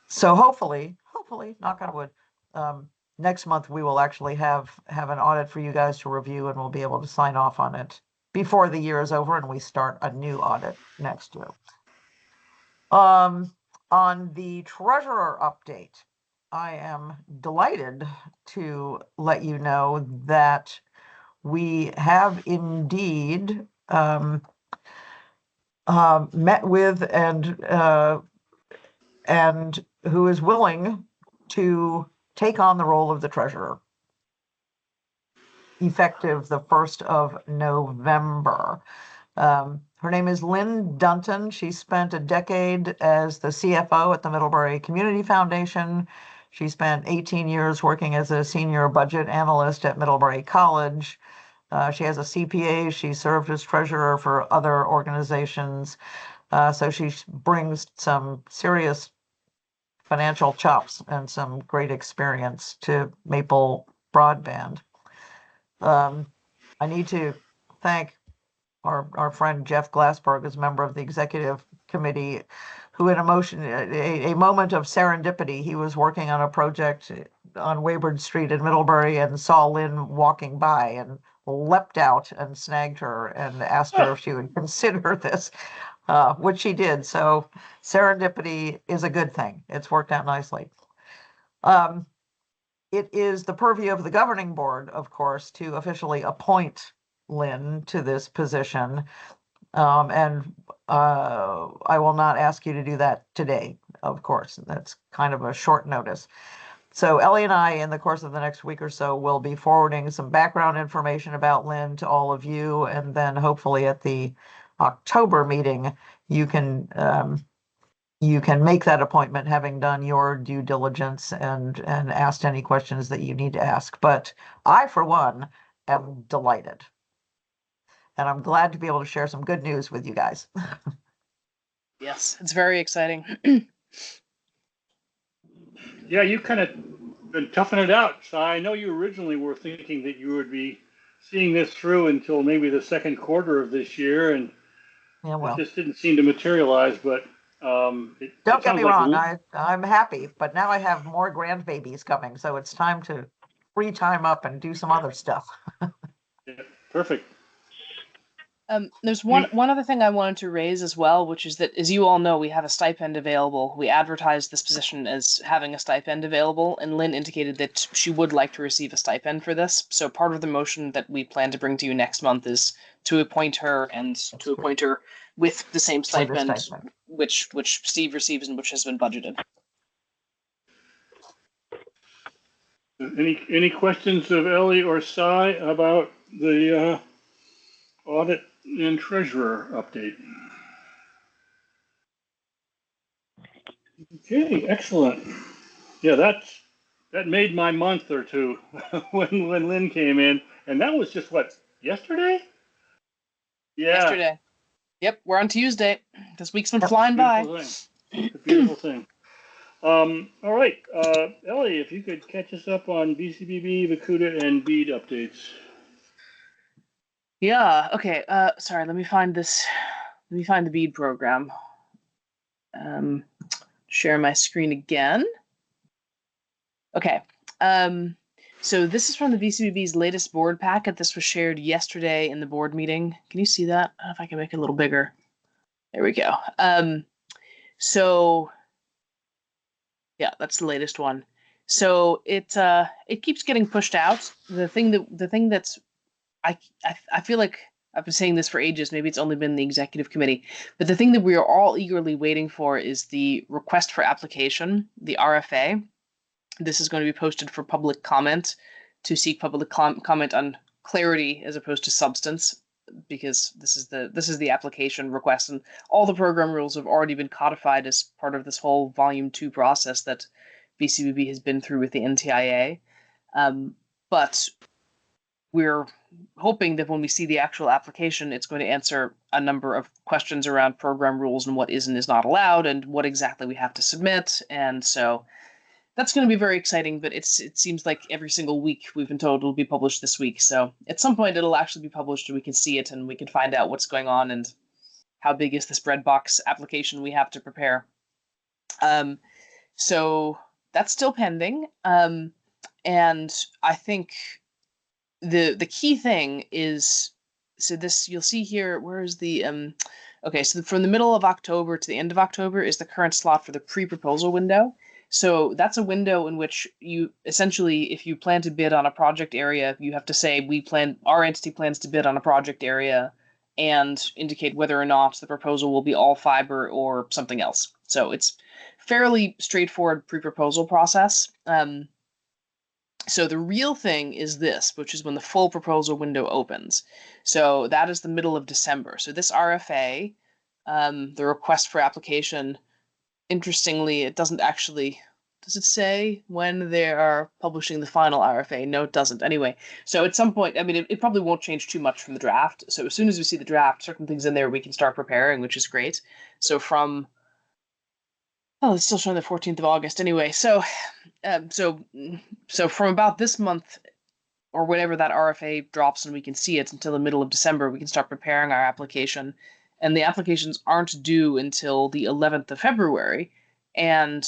So hopefully, knock on wood, next month we will actually have an audit for you guys to review, and we'll be able to sign off on it before the year is over and we start a new audit next year. On the treasurer update, I am delighted to let you know that we have indeed met with and who is willing to take on the role of the treasurer, effective the 1st of November. Her name is Lynn Dunton. She spent a decade as the CFO at the Middlebury Community Foundation. She spent 18 years working as a senior budget analyst at Middlebury College. She has a CPA. She served as treasurer for other organizations. So she brings some serious financial chops and some great experience to Maple Broadband. I need to thank our friend Jeff Glassberg as member of the executive committee, who in a moment of serendipity, he was working on a project on Wayward Street in Middlebury and saw Lynn walking by and leapt out and snagged her and asked her if she would consider this, which she did. So serendipity is a good thing. It's worked out nicely. It is the purview of the governing board, of course, to officially appoint Lynn to this position. And I will not ask you to do that today, of course. That's kind of a short notice. So Ellie and I, in the course of the next week or so, will be forwarding some background information about Lynn to all of you. And then hopefully at the October meeting, you can make that appointment, having done your due diligence and asked any questions that you need to ask. But I, for one, am delighted. And I'm glad to be able to share some good news with you guys. Yes, it's very exciting. Yeah, you kind of been toughing it out. So I know you originally were thinking that you would be seeing this through until maybe the second quarter of this year, and it just didn't seem to materialize. But don't get me wrong, I'm happy, but now I have more grandbabies coming, so it's time to free time up and do some other stuff. Yeah, perfect. There's one other thing I wanted to raise as well, which is that, as you all know, we have a stipend available. We advertised this position as having a stipend available, and Lynn indicated that she would like to receive a stipend for this. So part of the motion that we plan to bring to you next month is to appoint her with the same stipend, which Steve receives and which has been budgeted. Any questions of Ellie or Cy about the audit and treasurer update? Okay, excellent. Yeah, that made my month or two when Lynn came in, and that was just what, yesterday? Yeah. Yesterday. Yep, we're on Tuesday. This week's been Yep. flying by. Beautiful thing. It's a beautiful thing. All right, Ellie, if you could catch us up on BCBB, Vacuda, and bead updates. Yeah, okay. Sorry, let me find this. Let me find the bead program. Share my screen again. Okay. So this is from the VCBB's latest board packet. This was shared yesterday in the board meeting. Can you see that? I don't know if I can make it a little bigger. There we go. So yeah, that's the latest one. So it keeps getting pushed out. The thing that's I feel like I've been saying this for ages. Maybe it's only been the executive committee, but the thing that we are all eagerly waiting for is the request for application, the RFA. This is going to be posted for public comment to seek public comment on clarity as opposed to substance, because this is the application request, and all the program rules have already been codified as part of this whole Volume 2 process that VCBB has been through with the NTIA. But we're hoping that when we see the actual application, it's going to answer a number of questions around program rules and what is and is not allowed and what exactly we have to submit. And so that's going to be very exciting, but it seems like every single week we've been told it'll be published this week. So at some point it'll actually be published and we can see it and we can find out what's going on and how big is this breadbox application we have to prepare. So that's still pending. And I think the key thing is, so this, you'll see here, where is the, okay, so from the middle of October to the end of October is the current slot for the pre-proposal window. So that's a window in which you essentially, if you plan to bid on a project area, you have to say our entity plans to bid on a project area and indicate whether or not the proposal will be all fiber or something else. So it's fairly straightforward pre-proposal process. So the real thing is this, which is when the full proposal window opens. So that is the middle of December. So this RFA, the request for application, interestingly, it doesn't actually, does it say when they are publishing the final RFA? No, it doesn't. Anyway, so at some point, I mean, it probably won't change too much from the draft. So as soon as we see the draft, certain things in there we can start preparing, which is great. So from, oh, it's still showing the 14th of August. Anyway, so from about this month or whenever that RFA drops and we can see it until the middle of December, we can start preparing our application. And the applications aren't due until the 11th of February. And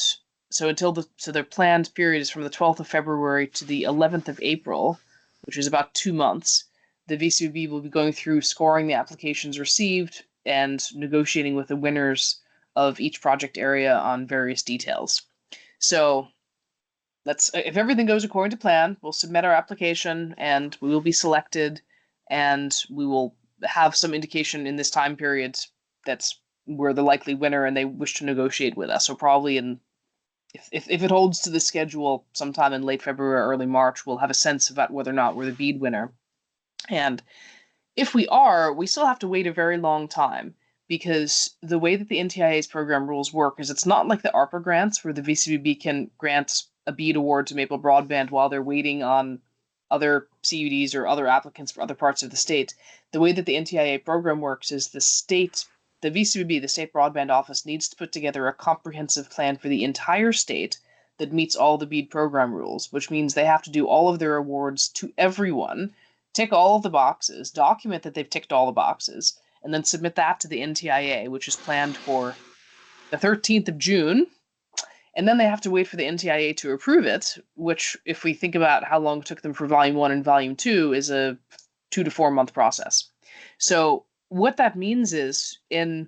so their planned period is from the 12th of February to the 11th of April, which is about 2 months. The VCB will be going through scoring the applications received and negotiating with the winners of each project area on various details. So if everything goes according to plan, we'll submit our application and we will be selected, and we will have some indication in this time period that's we're the likely winner and they wish to negotiate with us. So probably if it holds to the schedule, sometime in late February or early March, we'll have a sense about whether or not we're the bead winner. And if we are, we still have to wait a very long time, because the way that the NTIA's program rules work is it's not like the ARPA grants where the VCBB can grant a BEAD award to Maple Broadband while they're waiting on other CUDs or other applicants for other parts of the state. The way that the NTIA program works is the VCBB, the State Broadband Office, needs to put together a comprehensive plan for the entire state that meets all the BEAD program rules, which means they have to do all of their awards to everyone, tick all of the boxes, document that they've ticked all the boxes, and then submit that to the NTIA, which is planned for the 13th of June. And then they have to wait for the NTIA to approve it, which, if we think about how long it took them for Volume 1 and Volume 2, is a 2 to 4 month process. So what that means is, in,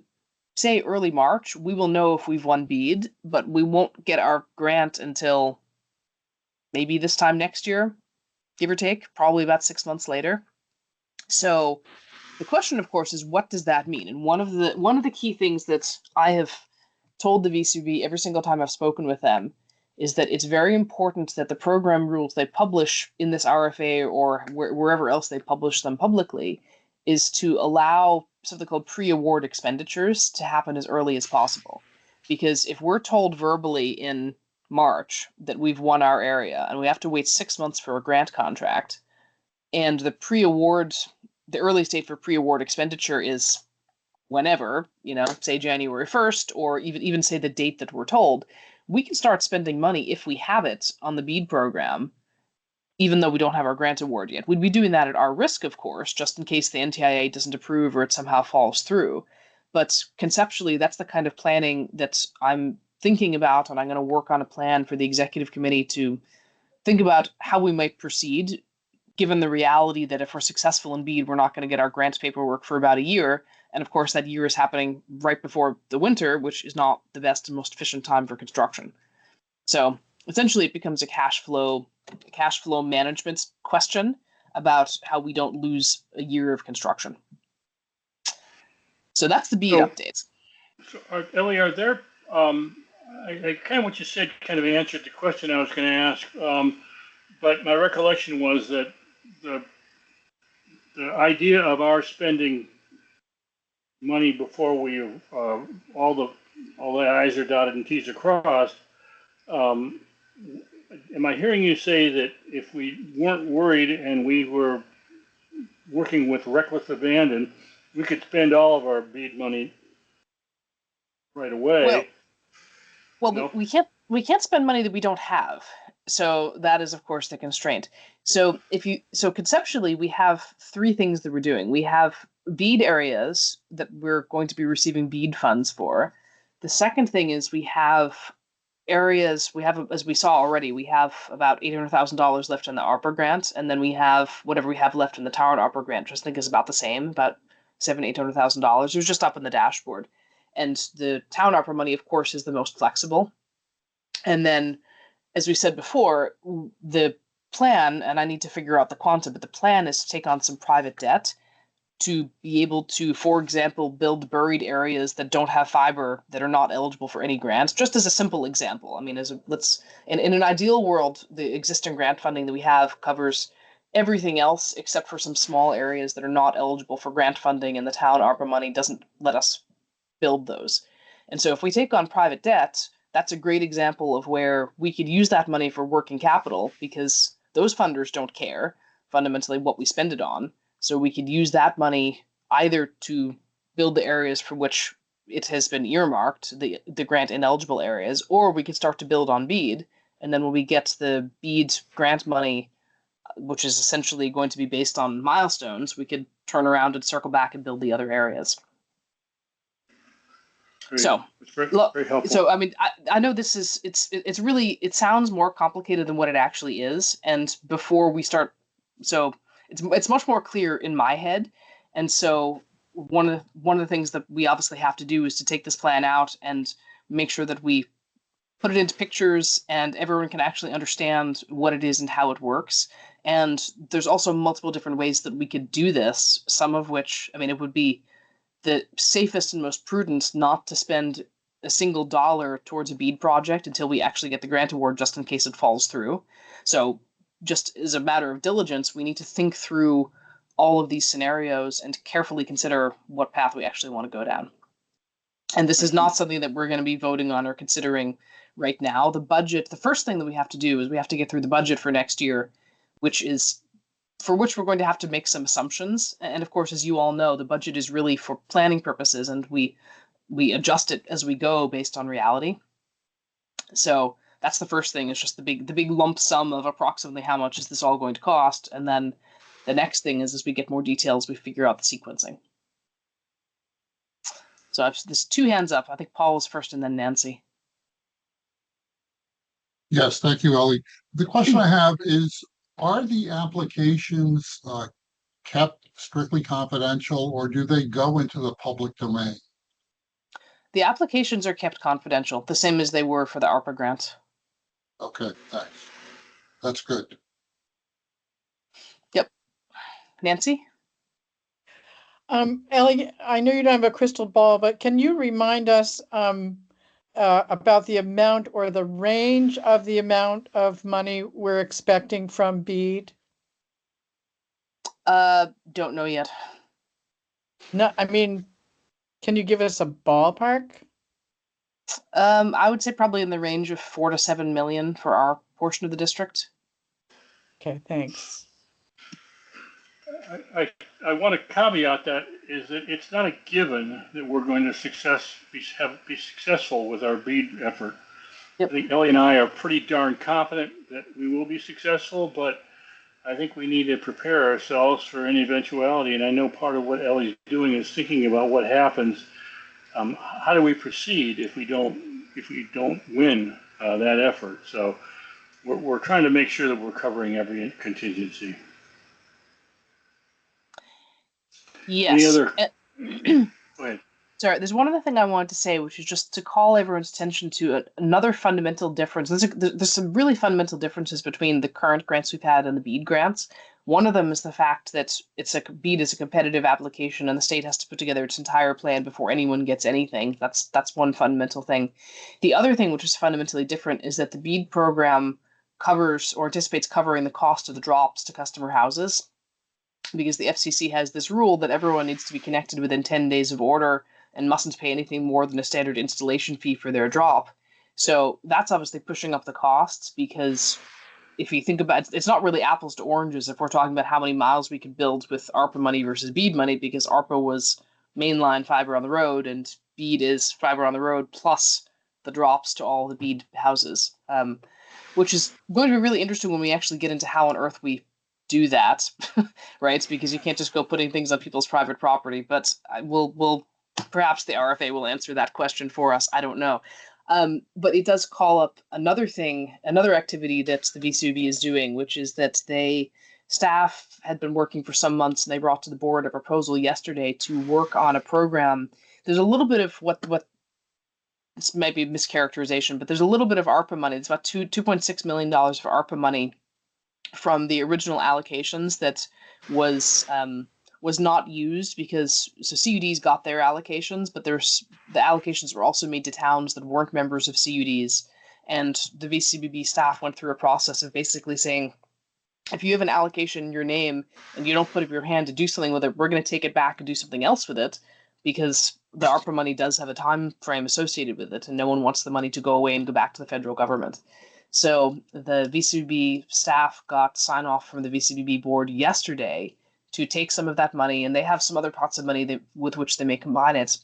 say, early March, we will know if we've won BEAD, but we won't get our grant until maybe this time next year, give or take, probably about 6 months later. So the question, of course, is what does that mean? And one of the key things that I have told the VCB every single time I've spoken with them is that it's very important that the program rules they publish in this RFA or wherever else they publish them publicly is to allow something called pre-award expenditures to happen as early as possible. Because if we're told verbally in March that we've won our area and we have to wait 6 months for a grant contract, and the earliest date for pre-award expenditure is whenever, say January 1st, or even say the date that we're told, we can start spending money if we have it on the BEAD program, even though we don't have our grant award yet. We'd be doing that at our risk, of course, just in case the NTIA doesn't approve or it somehow falls through. But conceptually, that's the kind of planning that I'm thinking about, and I'm going to work on a plan for the executive committee to think about how we might proceed, given the reality that if we're successful in BEAD, we're not going to get our grants paperwork for about a year. And of course, that year is happening right before the winter, which is not the best and most efficient time for construction. So essentially, it becomes a cash flow management question about how we don't lose a year of construction. So that's the BEAD update. So, Ellie, are there, I kind of what you said kind of answered the question I was going to ask, but my recollection was that the idea of our spending money before we all the I's are dotted and T's are crossed. Am I hearing you say that if we weren't worried and we were working with reckless abandon, we could spend all of our BEAD money right away? Well, no? we can't spend money that we don't have. So that is, of course, the constraint. So conceptually, we have three things that we're doing. We have BEAD areas that we're going to be receiving BEAD funds for. The second thing is we have areas, as we saw already, we have about $800,000 left in the ARPA grant, and then we have whatever we have left in the town ARPA grant, which I think is about the same, about $800,000. It was just up on the dashboard. And the town ARPA money, of course, is the most flexible. And then, as we said before, the plan, and I need to figure out the quantum, but the plan is to take on some private debt to be able to, for example, build buried areas that don't have fiber, that are not eligible for any grants, just as a simple example. I mean, in an ideal world, the existing grant funding that we have covers everything else except for some small areas that are not eligible for grant funding, and the town ARPA money doesn't let us build those. And so if we take on private debt, that's a great example of where we could use that money for working capital, because those funders don't care fundamentally what we spend it on. So we could use that money either to build the areas for which it has been earmarked, the grant ineligible areas, or we could start to build on BEAD. And then when we get the BEAD grant money, which is essentially going to be based on milestones, we could turn around and circle back and build the other areas. Great. So it's very helpful. So I mean, I know this is it sounds more complicated than what it actually is. And before we start, so it's much more clear in my head. And so one of the things that we obviously have to do is to take this plan out and make sure that we put it into pictures and everyone can actually understand what it is and how it works. And there's also multiple different ways that we could do this, some of which, I mean, it would be the safest and most prudent not to spend a single dollar towards a BEAD project until we actually get the grant award, just in case it falls through. So just as a matter of diligence, we need to think through all of these scenarios and carefully consider what path we actually want to go down. And this is not something that we're going to be voting on or considering right now. The budget, the first thing that we have to do is we have to get through the budget for next year, for which we're going to have to make some assumptions. And of course, as you all know, the budget is really for planning purposes, and we adjust it as we go based on reality. So that's the first thing, is just the big lump sum of approximately how much is this all going to cost. And then the next thing is, as we get more details, we figure out the sequencing. So there's two hands up. I think Paul was first and then Nancy. Yes, thank you, Ellie. The question I have is, are the applications kept strictly confidential, or do they go into the public domain? The applications are kept confidential, the same as they were for the ARPA grant. Okay, thanks. That's good. Yep. Nancy? Ellie, I know you don't have a crystal ball, but can you remind us about the amount or the range of the amount of money we're expecting from BEAD? Don't know yet. No, I mean, can you give us a ballpark? I would say probably in the range of 4 to 7 million for our portion of the district. Okay, thanks. I want to caveat that is that it's not a given that we're going to be successful with our BEAD effort. Yep. I think Ellie and I are pretty darn confident that we will be successful, but I think we need to prepare ourselves for any eventuality. And I know part of what Ellie's doing is thinking about what happens. How do we proceed if we don't win that effort? So we're trying to make sure that we're covering every contingency. Yes. Any other? Go ahead. Sorry, there's one other thing I wanted to say, which is just to call everyone's attention to another fundamental difference. There's some really fundamental differences between the current grants we've had and the BEAD grants. One of them is the fact that BEAD is a competitive application, and the state has to put together its entire plan before anyone gets anything. That's one fundamental thing. The other thing, which is fundamentally different, is that the BEAD program covers or anticipates covering the cost of the drops to customer houses, because the FCC has this rule that everyone needs to be connected within 10 days of order and mustn't pay anything more than a standard installation fee for their drop. So that's obviously pushing up the costs, because if you think about it, it's not really apples to oranges if we're talking about how many miles we could build with ARPA money versus BEAD money, because ARPA was mainline fiber on the road and BEAD is fiber on the road plus the drops to all the BEAD houses, which is going to be really interesting when we actually get into how on earth we do that, right? Because you can't just go putting things on people's private property. But we'll perhaps the RFA will answer that question for us. I don't know. But it does call up another thing, another activity that the VCUB is doing, which is that staff had been working for some months, and they brought to the board a proposal yesterday to work on a program. There's a little bit of what this might be mischaracterization, but there's a little bit of ARPA money. It's about $2.6 million of ARPA money from the original allocations that was not used, because CUDs got their allocations, but the allocations were also made to towns that weren't members of CUDs, and the VCBB staff went through a process of basically saying, if you have an allocation in your name and you don't put up your hand to do something with it, we're going to take it back and do something else with it, because the ARPA money does have a time frame associated with it, and no one wants the money to go away and go back to the federal government. So the VCBB staff got sign off from the VCBB board yesterday to take some of that money, and they have some other pots of money with which they may combine it,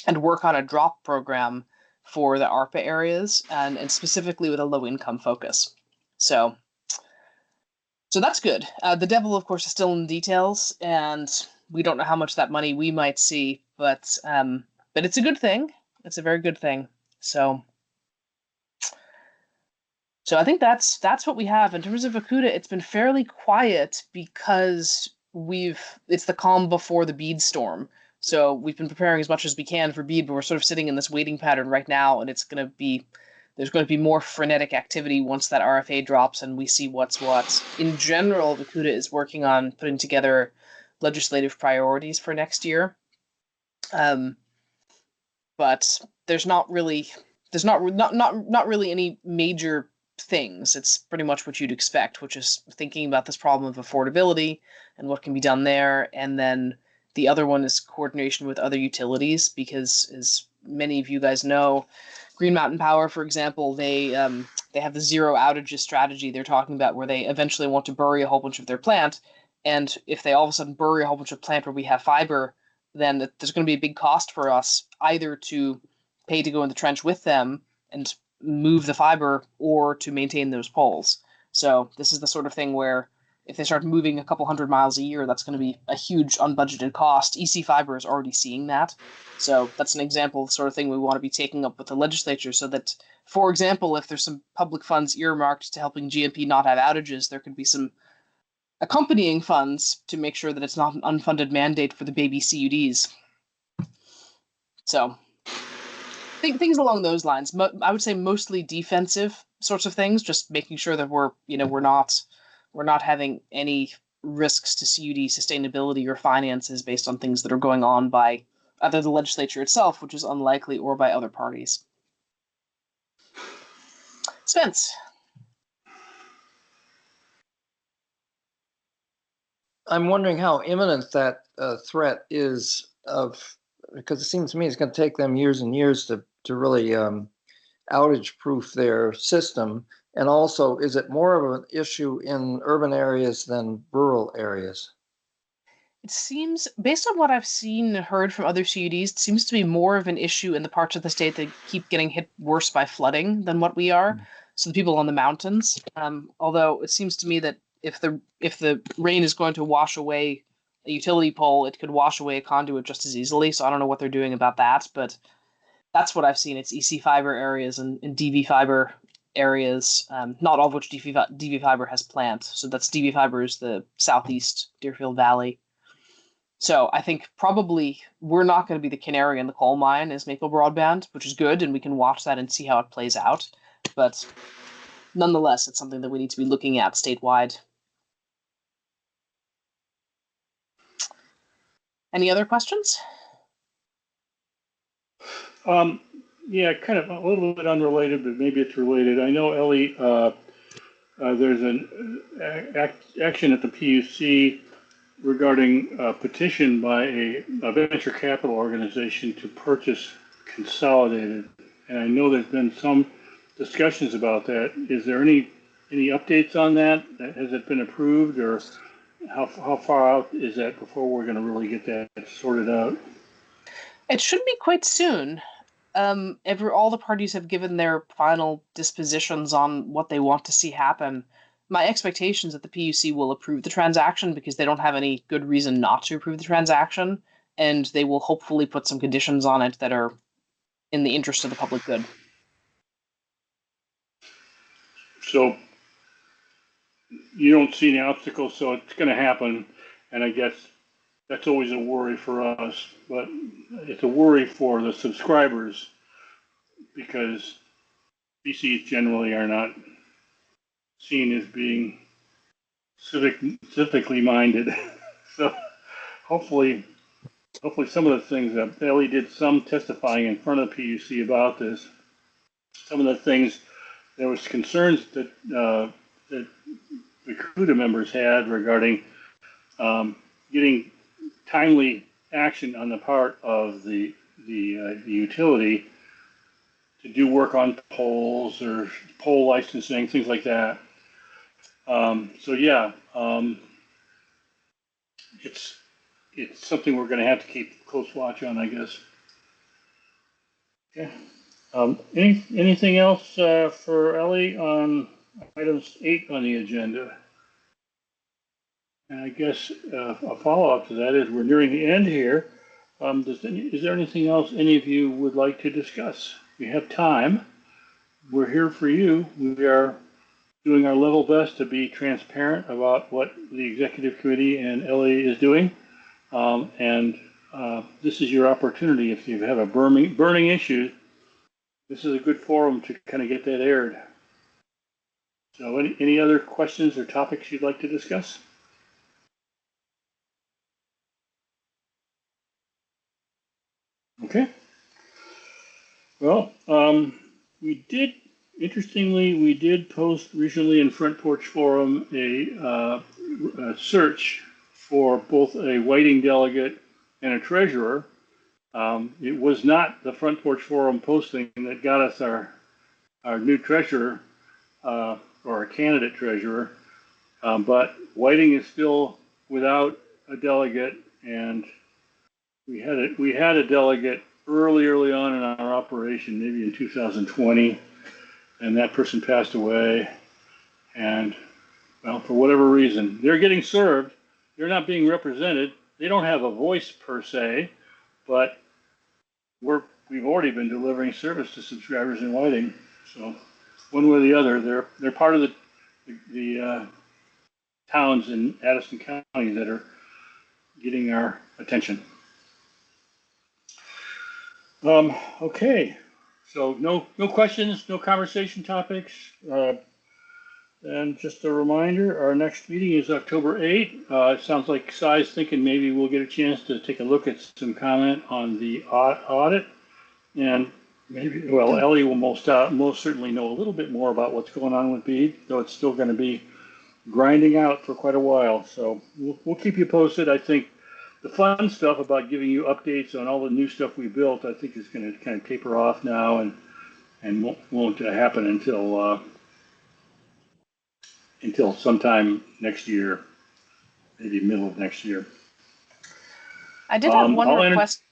and work on a drop program for the ARPA areas, and specifically with a low income focus. So that's good. The devil, of course, is still in the details, and we don't know how much that money we might see, but it's a good thing. It's a very good thing. So I think that's what we have in terms of Akuta. It's been fairly quiet because it's the calm before the BEAD storm. So we've been preparing as much as we can for BEAD, but we're sort of sitting in this waiting pattern right now, and there's going to be more frenetic activity once that RFA drops and we see what's what. In general, Akuta is working on putting together legislative priorities for next year. But there's not really any major things. It's pretty much what you'd expect, which is thinking about this problem of affordability and what can be done there. And then the other one is coordination with other utilities, because as many of you guys know, Green Mountain Power, for example, they have the zero outages strategy they're talking about, where they eventually want to bury a whole bunch of their plant. And if they all of a sudden bury a whole bunch of plant where we have fiber, then there's going to be a big cost for us either to pay to go in the trench with them and move the fiber, or to maintain those poles. So this is the sort of thing where if they start moving a couple 100 miles a year, that's going to be a huge unbudgeted cost. EC Fiber is already seeing that. So that's an example of the sort of thing we want to be taking up with the legislature, so that, for example, if there's some public funds earmarked to helping GMP not have outages, there could be some accompanying funds to make sure that it's not an unfunded mandate for the baby CUDs. So things along those lines. I would say mostly defensive sorts of things, just making sure that we're not having any risks to CUD sustainability or finances based on things that are going on by either the legislature itself, which is unlikely, or by other parties. Spence. I'm wondering how imminent that threat is because it seems to me it's going to take them years and years to really outage proof their system. And also, is it more of an issue in urban areas than rural areas? It seems, based on what I've seen and heard from other CUDs, it seems to be more of an issue in the parts of the state that keep getting hit worse by flooding than what we are. So the people on the mountains. Although it seems to me that if the rain is going to wash away a utility pole, it could wash away a conduit just as easily. So I don't know what they're doing about that, but that's what I've seen. It's EC fiber areas and DV fiber areas, not all of which DV fiber has plant. So that's DV fiber is the southeast Deerfield Valley. So I think probably we're not going to be the canary in the coal mine as Maple Broadband, which is good, and we can watch that and see how it plays out. But nonetheless, it's something that we need to be looking at statewide. Any other questions? Yeah, kind of a little bit unrelated, but maybe it's related. I know, Ellie, there's an action at the PUC regarding a petition by a venture capital organization to purchase Consolidated. And I know there's been some discussions about that. Is there any updates on that? Has it been approved, or how far out is that before we're going to really get that sorted out? It should be quite soon. All the parties have given their final dispositions on what they want to see happen. My expectation is that the PUC will approve the transaction because they don't have any good reason not to approve the transaction, and they will hopefully put some conditions on it that are in the interest of the public good. So you don't see any obstacles, so it's going to happen, and I guess that's always a worry for us, but it's a worry for the subscribers because VCs generally are not seen as being civically minded. So hopefully some of the things that Ellie did some testifying in front of the PUC about this. Some of the things, there was concerns that that the CUDA members had regarding getting timely action on the part of the utility to do work on poles or pole licensing, things like that. So yeah, it's something we're going to have to keep close watch on, I guess. Okay. Anything else for Ellie on items 8 on the agenda? And I guess a follow-up to that is we're nearing the end here. Is there anything else any of you would like to discuss? We have time. We're here for you. We are doing our level best to be transparent about what the executive committee and Ellie is doing. This is your opportunity. If you have a burning issue, this is a good forum to kind of get that aired. So any other questions or topics you'd like to discuss? Okay. Well, interestingly, we did post recently in Front Porch Forum a search for both a Whiting delegate and a treasurer. It was not the Front Porch Forum posting that got us our new treasurer or our candidate treasurer, but Whiting is still without a delegate, and we had a delegate early on in our operation, maybe in 2020, and that person passed away. And well, for whatever reason, they're getting served. They're not being represented. They don't have a voice per se, but we've already been delivering service to subscribers in Whiting. So one way or the other, they're part of the towns in Addison County that are getting our attention. Okay, so no questions, no conversation topics. And just a reminder, our next meeting is October 8th. It sounds like Sai's thinking maybe we'll get a chance to take a look at some comment on the audit. And maybe, well, Ellie will most certainly know a little bit more about what's going on with BEAD, though it's still going to be grinding out for quite a while. So we'll keep you posted. I think the fun stuff about giving you updates on all the new stuff we built, I think is going to kind of taper off now and won't happen until sometime next year, maybe middle of next year. I did have one I'll request.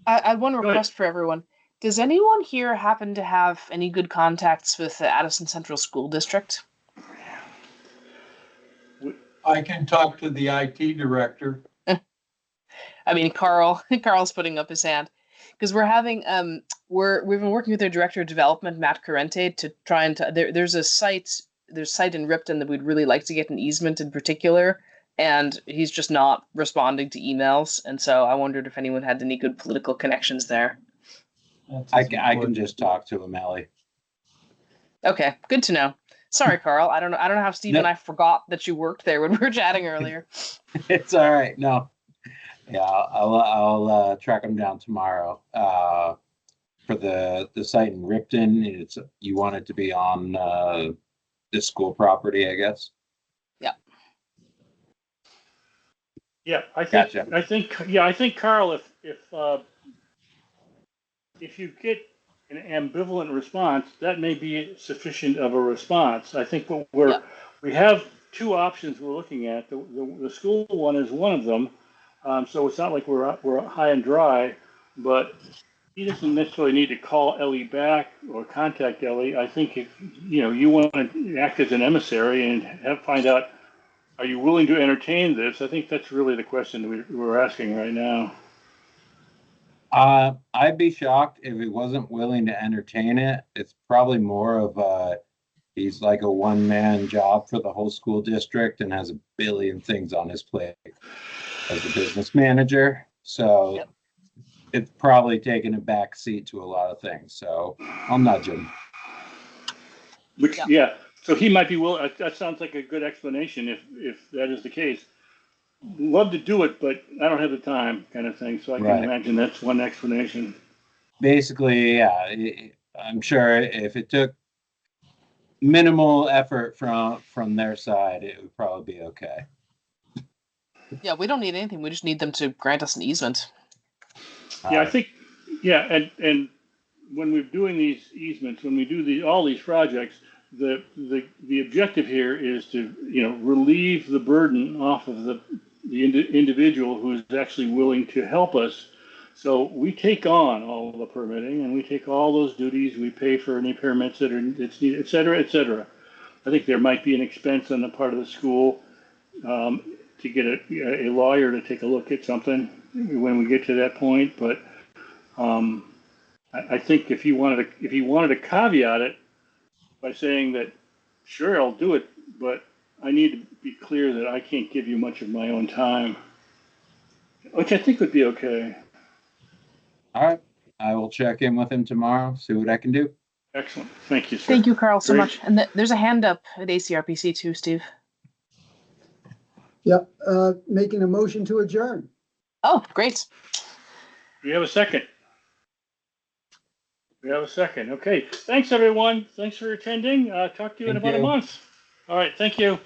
I had one Go ahead. request for everyone. Does anyone here happen to have any good contacts with the Addison Central School District? I can talk to the IT director. I mean, Carl's putting up his hand because we're having we've been working with their director of development, Matt Carente, to try and there's a site in Ripton that we'd really like to get an easement in particular, and he's just not responding to emails, and so I wondered if anyone had any good political connections there. I can just talk to him, Ellie. Okay, good to know. Sorry, Carl. I don't know how Steve and I forgot that you worked there when we were chatting earlier. It's all right. No, yeah, I'll track him down tomorrow. For the site in Ripton, you want it to be on the school property, I guess. Yeah. Yeah, I Gotcha. I think Carl, if you get an ambivalent response, that may be sufficient of a response. I think we have two options we're looking at. The school one is one of them, so it's not like we're high and dry. But he doesn't necessarily need to call Ellie back or contact Ellie. I think if you want to act as an emissary and find out, are you willing to entertain this? I think that's really the question we're asking right now. I'd be shocked if he wasn't willing to entertain it. It's probably more of he's like a one-man job for the whole school district and has a billion things on his plate as a business manager. So it's probably taken a back seat to a lot of things. So I'll nudge him. So he might be willing. That sounds like a good explanation if that is the case. Love to do it, but I don't have the time, kind of thing. So I can imagine that's one explanation. Basically, yeah, I'm sure if it took minimal effort from their side, it would probably be okay. Yeah, we don't need anything. We just need them to grant us an easement. Yeah, I think, and when we're doing these easements, when we do all these projects, the objective here is to relieve the burden off of the individual who's actually willing to help us. So we take on all the permitting and we take all those duties. We pay for any permits that's needed, et cetera, et cetera. I think there might be an expense on the part of the school to get a lawyer to take a look at something when we get to that point. But I think if he wanted to caveat it by saying that, sure, I'll do it, but I need to be clear that I can't give you much of my own time, which I think would be okay. All right. I will check in with him tomorrow, see what I can do. Excellent. Thank you, sir. Thank you, Carl, so much. And there's a hand up at ACRPC too, Steve. Yep, making a motion to adjourn. Oh, great. Do you have a second? We have a second. Okay. Thanks, everyone. Thanks for attending. Talk to you in about a month. All right. Thank you.